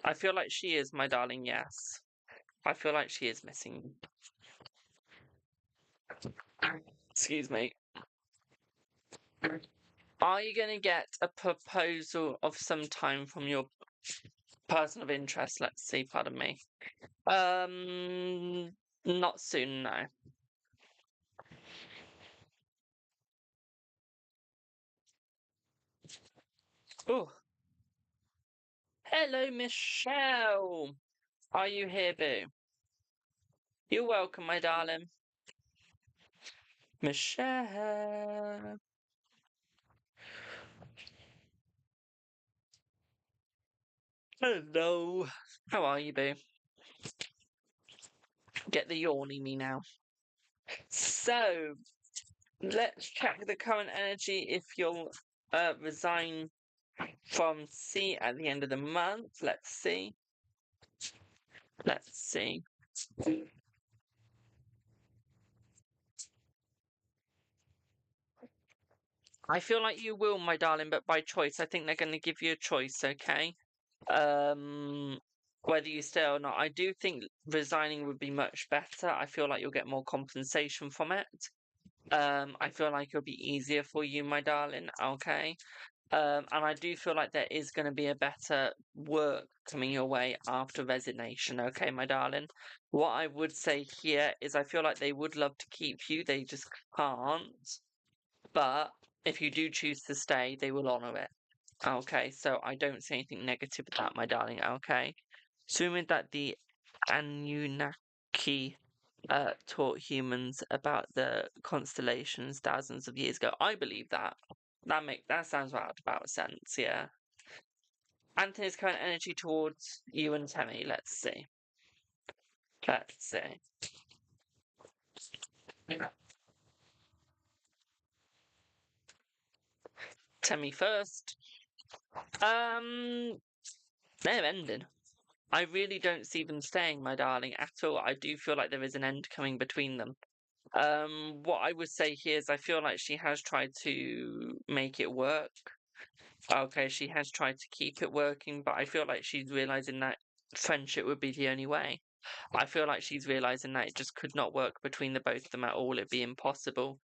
I feel like she is, my darling, yes. I feel like she is missing you. Excuse me. Are you going to get a proposal of some time from your person of interest? Let's see, pardon me. Not soon, no. Oh, hello, Michelle. Are you here, boo? You're welcome, my darling. Michelle. Hello. How are you, boo? Get the yawny me now. So, let's check the current energy if you'll resign from C at the end of the month. Let's see. Let's see. I feel like you will, my darling, but by choice. I think they're going to give you a choice, okay? Whether you stay or not. I do think resigning would be much better. I feel like you'll get more compensation from it. I feel like it'll be easier for you, my darling, okay? And I do feel like there is going to be a better work coming your way after resignation, okay, my darling? What I would say here is I feel like they would love to keep you, they just can't. But if you do choose to stay, they will honour it. Okay, so I don't say anything negative with that, my darling, okay? Assuming that the Anunnaki taught humans about the constellations thousands of years ago. I believe that. That sounds about sense, yeah. Anthony's current energy towards you and Temmie, let's see. Let's see. Temmie first. They're ending. I really don't see them staying, my darling, at all. I do feel like there is an end coming between them. What I would say here is I feel like she has tried to make it work. Okay, she has tried to keep it working, but I feel like she's realizing that friendship would be the only way. I feel like she's realizing that it just could not work between the both of them at all. It'd be impossible.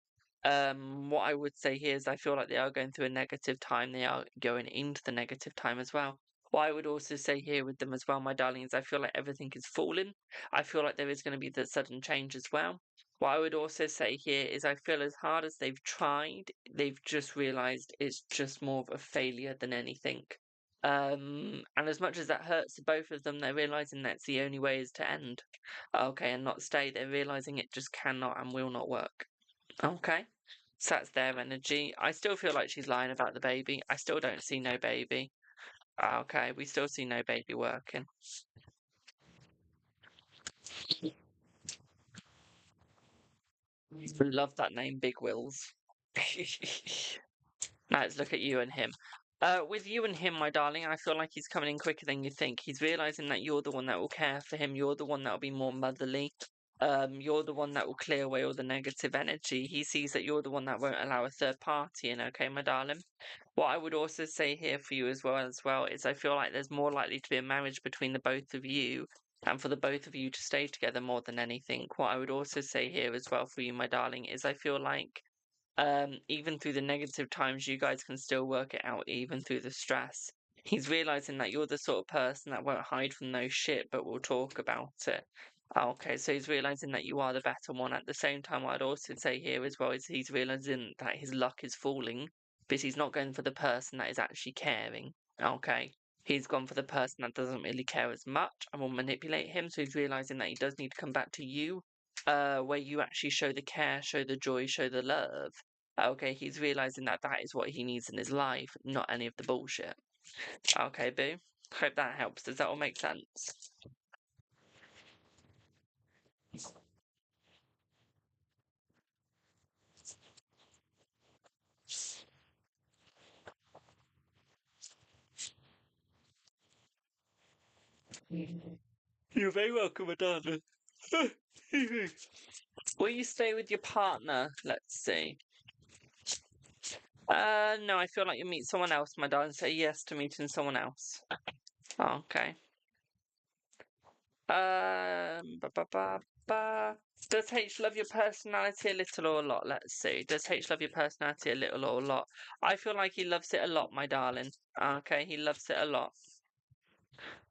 What I would say here is I feel like they are going through a negative time. They are going into the negative time as well. What I would also say here with them as well, my darling, is I feel like everything is falling. I feel like there is going to be the sudden change as well. What I would also say here is I feel as hard as they've tried, they've just realised it's just more of a failure than anything. And as much as that hurts to both of them, they're realising that's the only way is to end. Okay, and not stay. They're realising it just cannot and will not work. Okay. So that's their energy. I still feel like she's lying about the baby. I still don't see no baby. Okay, we still see no baby working. Love that name, Big Wills. Now let's look at you and him. With you and him, my darling, I feel like he's coming in quicker than you think. He's realizing that you're the one that will care for him. You're the one that will be more motherly. You're the one that will clear away all the negative energy. He sees that you're the one that won't allow a third party in, okay, my darling? What I would also say here for you as well is I feel like there's more likely to be a marriage between the both of you and for the both of you to stay together more than anything. What I would also say here as well for you, my darling, is I feel like even through the negative times, you guys can still work it out, even through the stress. He's realizing that you're the sort of person that won't hide from no shit, but will talk about it. Okay, so he's realizing that you are the better one. At the same time, what I'd also say here as well is he's realizing that his luck is falling, but he's not going for the person that is actually caring. Okay, he's gone for the person that doesn't really care as much and will manipulate him. So he's realizing that he does need to come back to you, where you actually show the care, show the joy, show the love. Okay, he's realizing that that is what he needs in his life, not any of the bullshit. Okay, boo. Hope that helps. Does that all make sense? You're very welcome, Adana. Will you stay with your partner? Let's see. No, I feel like you meet someone else, my darling. Say yes to meeting someone else. Okay. Ba, ba, ba, ba. Does H love your personality a little or a lot? Let's see. Does H love your personality a little or a lot? I feel like he loves it a lot, my darling. Okay, he loves it a lot.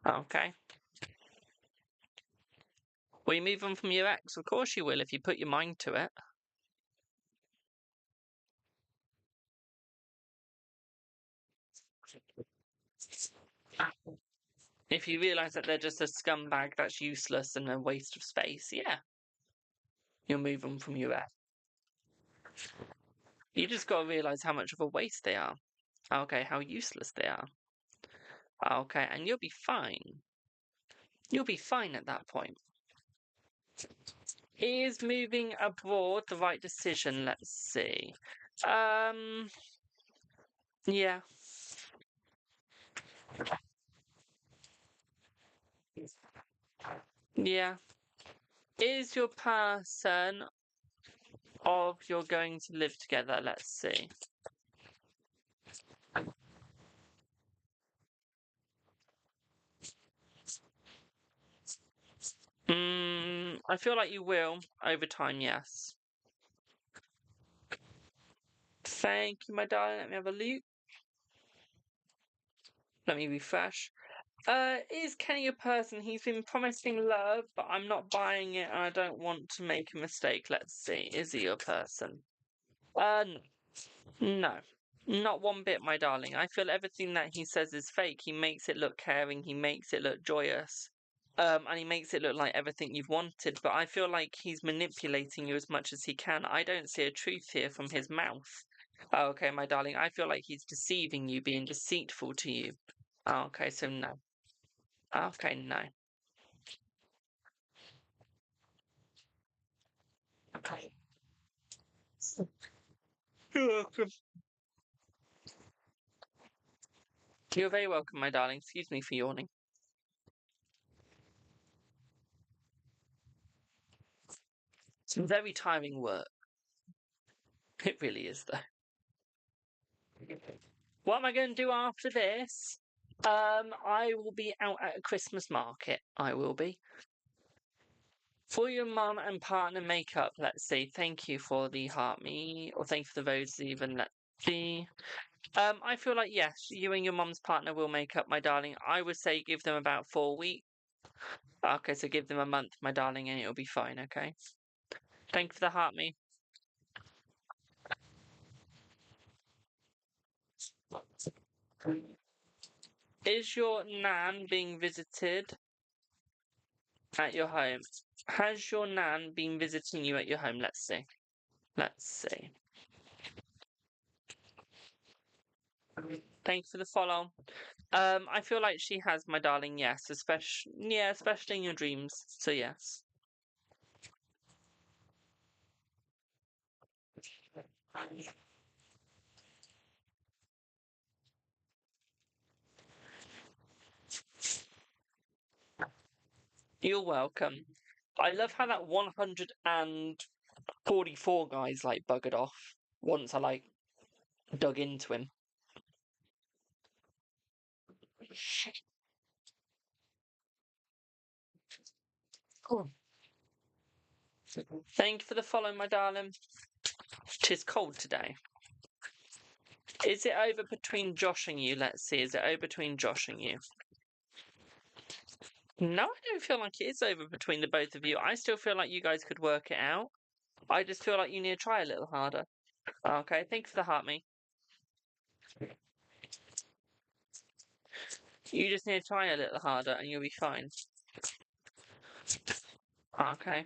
Okay. Will you move on from your ex? Of course you will if you put your mind to it. If you realise that they're just a scumbag that's useless and a waste of space, yeah, you'll move on from your ex. You just got to realise how much of a waste they are. Okay, how useless they are. Okay, and you'll be fine. You'll be fine at that point. Is moving abroad the right decision? Let's see. Yeah. Yeah. Is your person of you're going to live together? Let's see. I feel like you will over time, yes. Thank you, my darling. Let me have a look. Let me refresh. Is Kenny a person? He's been promising love, but I'm not buying it and I don't want to make a mistake. Let's see. Is he a person? No. Not one bit, my darling. I feel everything that he says is fake. He makes it look caring, he makes it look joyous. And he makes it look like everything you've wanted, but I feel like he's manipulating you as much as he can. I don't see a truth here from his mouth. Okay, my darling, I feel like he's deceiving you, being deceitful to you. Okay, so no. Okay, no. Okay. You're welcome. You're very welcome, my darling. Excuse me for yawning. It's very tiring work. It really is, though. What am I going to do after this? I will be out at a Christmas market. I will be. For your mum and partner makeup, let's see. Thank you for the heart me, or thank you for the roses even. Let's see. I feel like yes, you and your mum's partner will make up, my darling. I would say give them about 4 weeks. Okay, so give them a month, my darling, and it'll be fine, okay? Thank you for the heart me. Is your nan being visited at your home? Has your nan been visiting you at your home? Let's see. Let's see. Thanks for the follow. I feel like she has, my darling, yes. Especially in your dreams. So yes. You're welcome. I love how that 144 guy's like buggered off once I like dug into him. Oh. Thank you for the follow, my darling. 'Tis cold today. Is it over between Josh and you? Let's see. Is it over between Josh and you? No, I don't feel like it is over between the both of you. I still feel like you guys could work it out. I just feel like you need to try a little harder. Okay, thank you for the heart me. You just need to try a little harder and you'll be fine. Okay.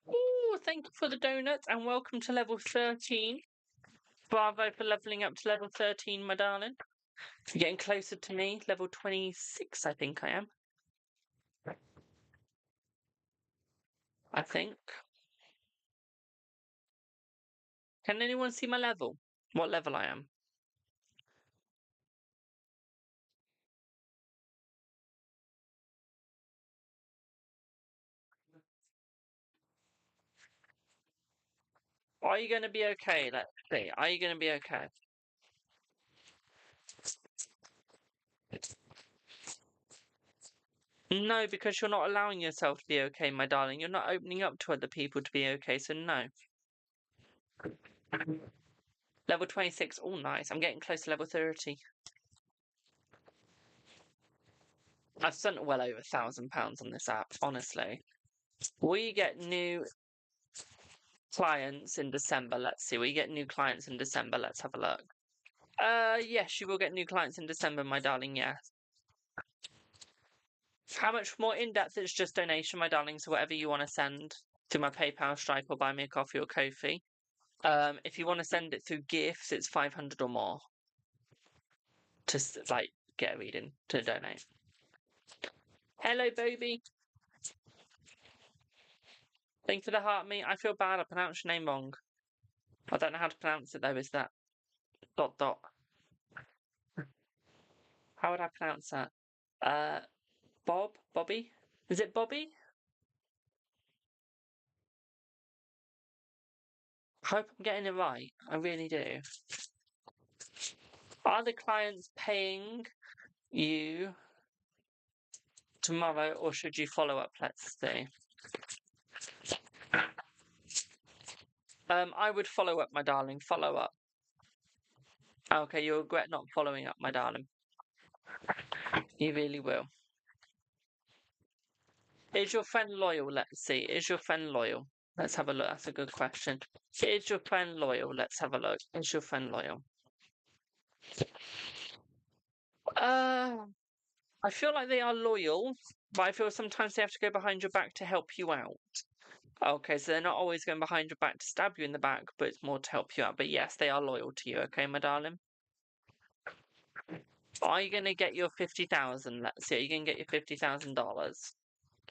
Ooh, thank you for the donuts and welcome to level 13. Bravo for leveling up to level 13, my darling. You're getting closer to me. Level 26, I think I am. I think. Can anyone see my level? What level I am? Are you going to be okay? Let's see. Are you going to be okay? No, because you're not allowing yourself to be okay, my darling. You're not opening up to other people to be okay, so no. Level 26. Oh, nice. I'm getting close to level 30. I've spent well over £1,000 on this app, honestly. We get new clients in December. Let's see. We get new clients in December. Let's have a look. Yes, you will get new clients in December, my darling. Yes. How much more in depth? It's just donation, my darling. So whatever you want to send to my PayPal, Stripe, or buy me a coffee or Ko-fi. If you want to send it through gifts, it's 500 or more to like get a reading to donate. Hello, baby. Thank you for the heart, me. I feel bad. I pronounced your name wrong. I don't know how to pronounce it though. Is that dot dot? How would I pronounce that? Bobby? Is it Bobby? I hope I'm getting it right. I really do. Are the clients paying you tomorrow or should you follow up? Let's see. I would follow up, my darling. Follow up. Okay, you'll regret not following up, my darling. You really will. Is your friend loyal? Let's see. Is your friend loyal? Let's have a look. That's a good question. Is your friend loyal? Let's have a look. Is your friend loyal? I feel like they are loyal, but I feel sometimes they have to go behind your back to help you out. Okay, so they're not always going behind your back to stab you in the back, but it's more to help you out. But yes, they are loyal to you, okay, my darling? Are you going to get your 50,000? Let's see. Are you going to get your $50,000?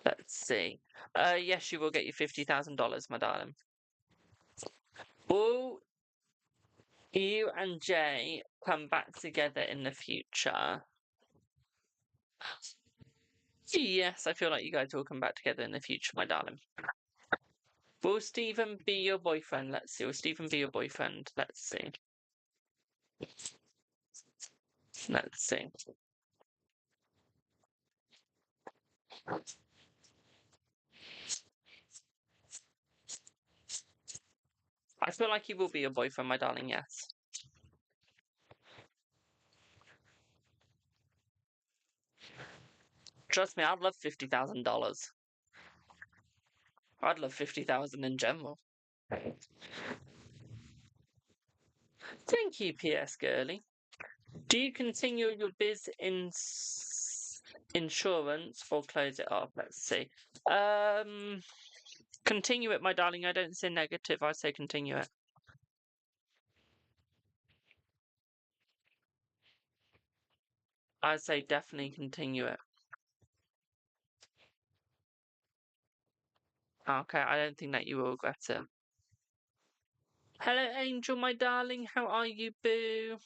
Let's see. Yes, you will get your $50,000, my darling. Will you and Jay come back together in the future? Yes, I feel like you guys will come back together in the future, my darling. Will Stephen be your boyfriend? Let's see. Will Stephen be your boyfriend? Let's see. Let's see. I feel like he will be your boyfriend, my darling, yes. Trust me, I'd love $50,000. I'd love 50,000 in general. Thank you, PS Girly. Do you continue your biz in insurance or close it off? Let's see. Continue it, my darling. I don't say negative. I say continue it. I say definitely continue it. Okay, I don't think that you will regret it. Hello, Angel, my darling. How are you, boo?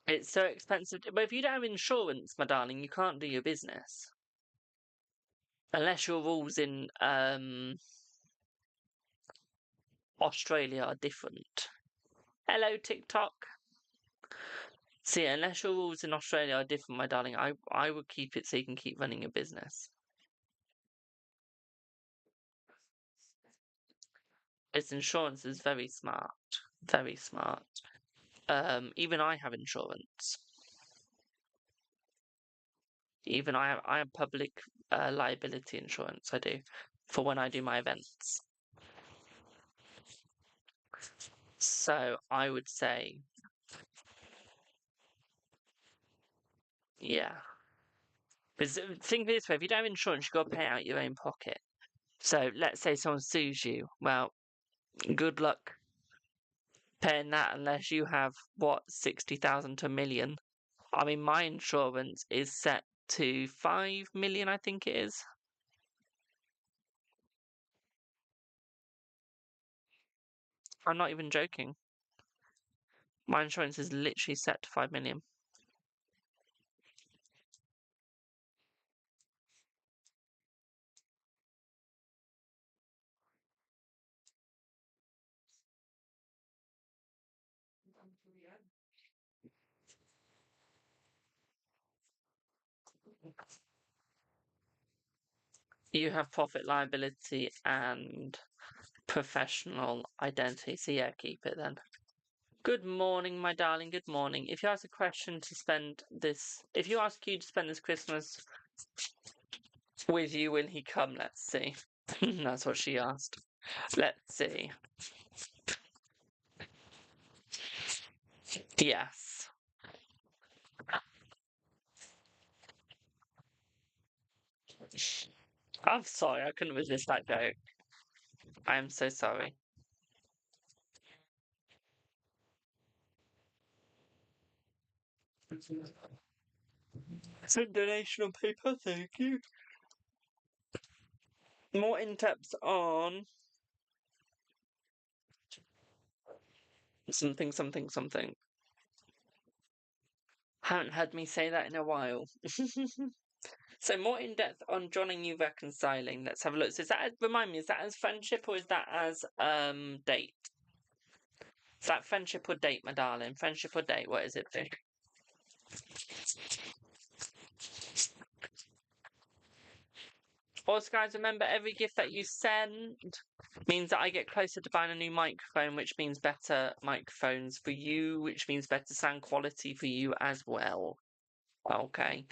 It's so expensive. But if you don't have insurance, my darling, you can't do your business. Unless your rules in Australia are different. Hello, TikTok. See, unless your rules in Australia are different, my darling, I would keep it so you can keep running your business. Its insurance is very smart. Very smart. Even I have insurance. Even I have public liability insurance. I do for when I do my events. So I would say, yeah. Because think of it this way: if you don't have insurance, you've got to pay out your own pocket. So let's say someone sues you. Well, good luck paying that unless you have what 60,000 to a million. I mean, my insurance is set to 5 million, I think it is. I'm not even joking. My insurance is literally set to 5 million. You have profit liability and professional identity. So yeah, keep it then. Good morning, my darling. Good morning. If you ask a question to spend this, if you ask you to spend this Christmas with you, will he come? Let's see. That's what she asked. Let's see. Yes. I'm sorry, I couldn't resist that joke. I am so sorry. Some donation on paper, thank you. More in-depth on something, something, something. Haven't heard me say that in a while. So more in depth on John and you reconciling. Let's have a look. So is that remind me, is that as friendship or is that as date? Is that friendship or date, my darling? Friendship or date? What is it? Also, guys, remember every gift that you send means that I get closer to buying a new microphone, which means better microphones for you, which means better sound quality for you as well. Okay.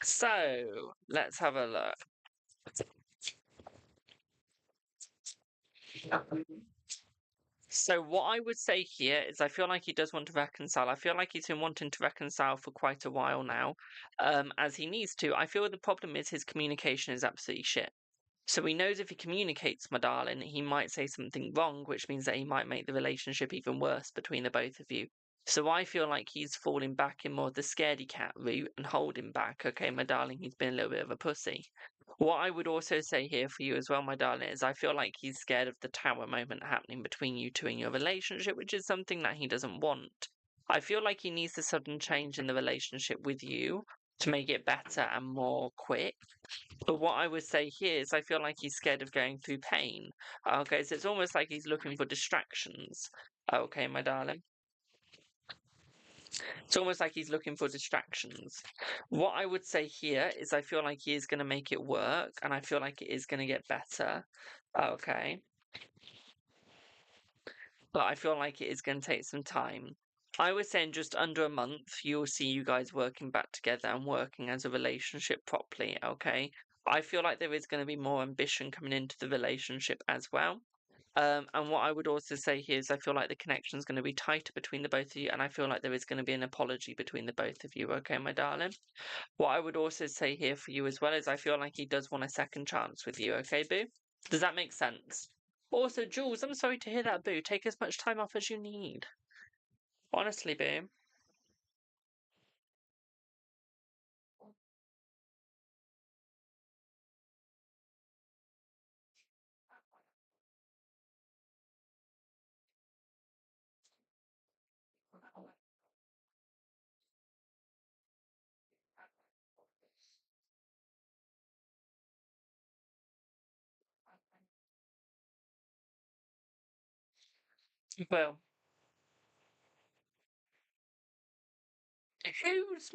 So let's have a look. So what I would say here is I feel like he does want to reconcile. I feel like he's been wanting to reconcile for quite a while now, as he needs to. I feel the problem is his communication is absolutely shit. So he knows if he communicates, my darling, he might say something wrong, which means that he might make the relationship even worse between the both of you. So I feel like he's falling back in more of the scaredy cat route and holding back. Okay, my darling, he's been a little bit of a pussy. What I would also say here for you as well, my darling, is I feel like he's scared of the tower moment happening between you two in your relationship, which is something that he doesn't want. I feel like he needs a sudden change in the relationship with you to make it better and more quick. But what I would say here is I feel like he's scared of going through pain. Okay, so it's almost like he's looking for distractions. Okay, my darling. It's almost like he's looking for distractions. What I would say here is I feel like he is going to make it work and I feel like it is going to get better. Okay. But I feel like it is going to take some time. I was saying just under a month, you'll see you guys working back together and working as a relationship properly, okay? I feel like there is going to be more ambition coming into the relationship as well. And what I would also say here is I feel like the connection is going to be tighter between the both of you, and I feel like there is going to be an apology between the both of you, okay, my darling? What I would also say here for you as well is I feel like he does want a second chance with you, okay, boo? Does that make sense? Also, Jules, I'm sorry to hear that, boo. Take as much time off as you need. Honestly, boo. Well, who's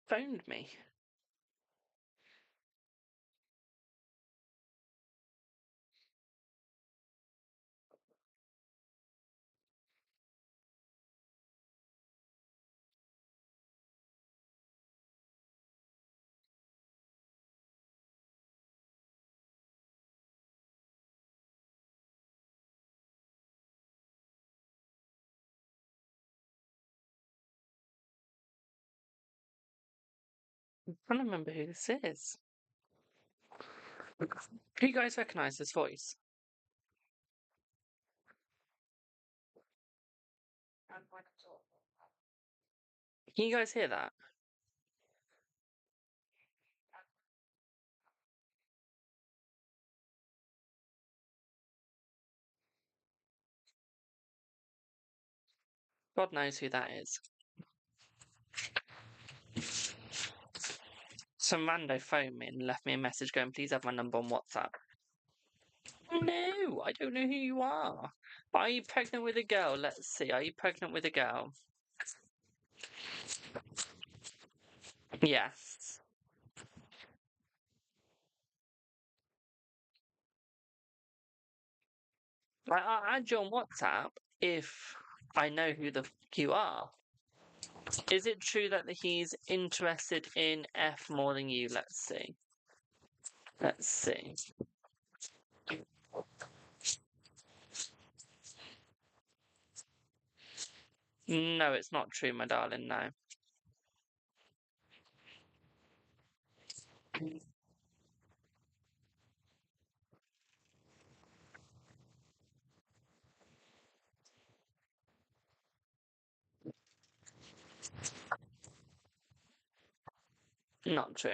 phoned me? I'm trying to remember who this is. Do you guys recognise this voice? Can you guys hear that? God knows who that is. Some rando phoned me and left me a message going, please have my number on WhatsApp. No, I don't know who you are. Are you pregnant with a girl? Let's see. Are you pregnant with a girl? Yes. I'll add you on WhatsApp if I know who the you are. Is it true that he's interested in F more than you? Let's see. Let's see. No, it's not true, my darling. No. Not true.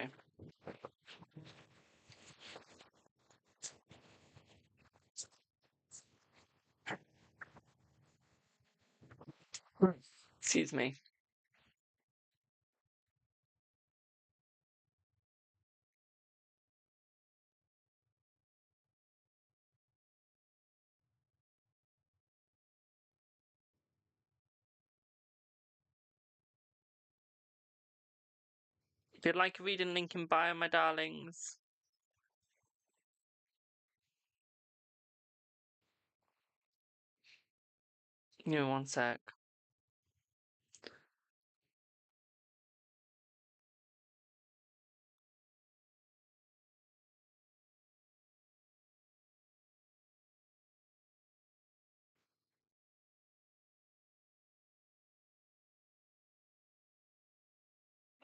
Excuse me. If you'd like a reading, link in bio, my darlings. Give me one sec.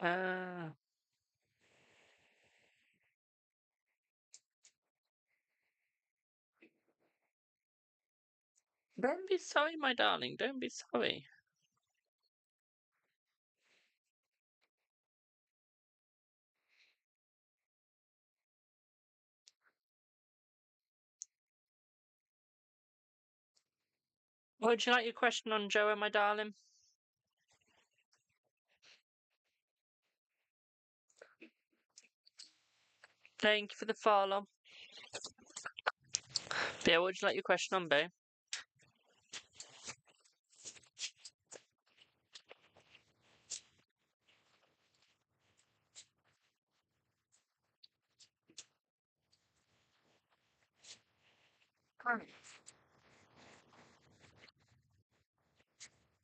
Uh, don't be sorry, my darling. Don't be sorry. Would you like your question on Joe, my darling? Thank you for the follow. Yeah, what would you like your question on, Boo?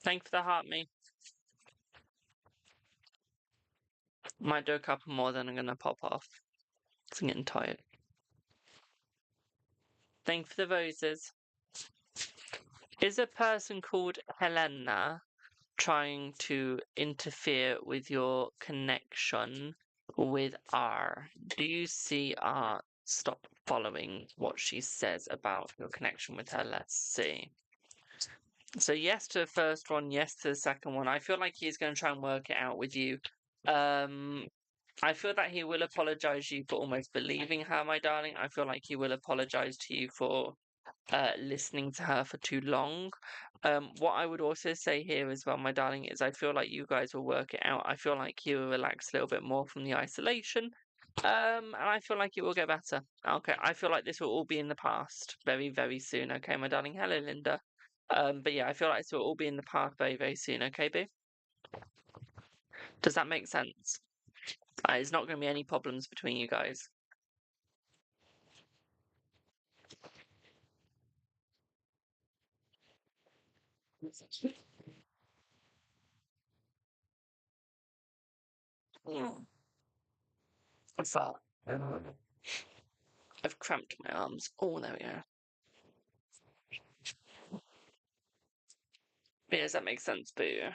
Thank you for the heart, me. Might do a couple more, then I'm gonna pop off. Cause I'm getting tired. Thank you for the roses. Is a person called Helena trying to interfere with your connection with R? Do you see R? Stop following what she says about your connection with her. Let's see. So yes to the first one, yes to the second one. I feel like he's going to try and work it out with you. I feel that he will apologize to you for almost believing her, my darling. I feel like he will apologize to you for listening to her for too long. What I would also say here as well, my darling, is I feel like you guys will work it out. I feel like he will relax a little bit more from the isolation. And I feel like it will get better. Okay, I feel like this will all be in the past very, very soon. Okay, my darling. Hello, Linda. But yeah, I feel like this will all be in the past very, very soon. Okay, boo? Does that make sense? There's not going to be any problems between you guys. I've cramped my arms. Oh, there we go. Yeah, does that make sense, boo?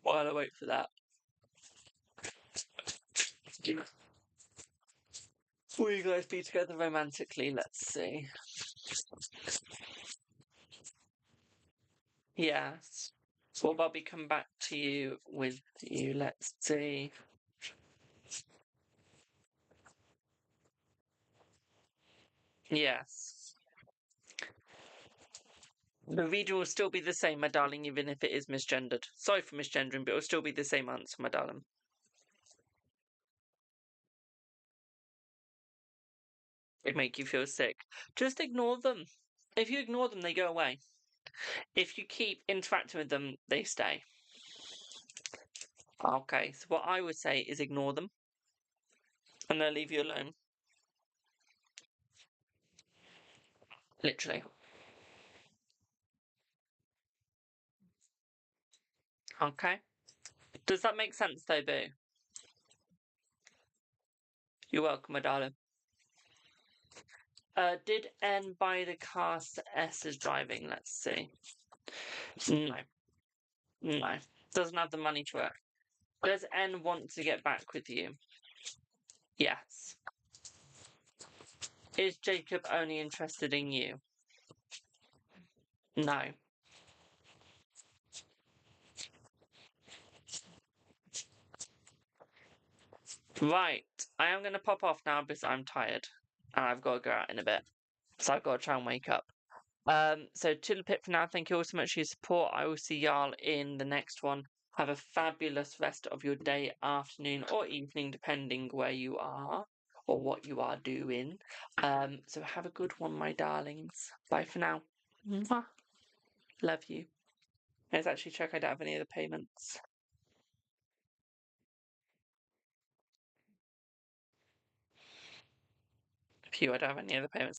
While I wait for that. Will you guys be together romantically? Let's see. Yes. Will Bobby come back to you with you? Let's see. Yes. The reading will still be the same, my darling, even if it is misgendered. Sorry for misgendering, but it will still be the same answer, my darling. It make you feel sick. Just ignore them. If you ignore them, they go away. If you keep interacting with them, they stay. Okay, so what I would say is ignore them. And they'll leave you alone. Literally. Okay. Does that make sense though, Boo? You're welcome, my darling. Did N buy the car S is driving? Let's see. No. No. Doesn't have the money to it. Does N want to get back with you? Yes. Is Jacob only interested in you? No. Right. I am going to pop off now because I'm tired. And I've got to go out in a bit. So I've got to try and wake up. So Tiddle Pip for now. Thank you all so much for your support. I will see y'all in the next one. Have a fabulous rest of your day, afternoon, or evening, depending where you are or what you are doing. So have a good one, my darlings. Bye for now. Mwah. Love you. Let's actually check I don't have any other payments. Phew, I don't have any other payments.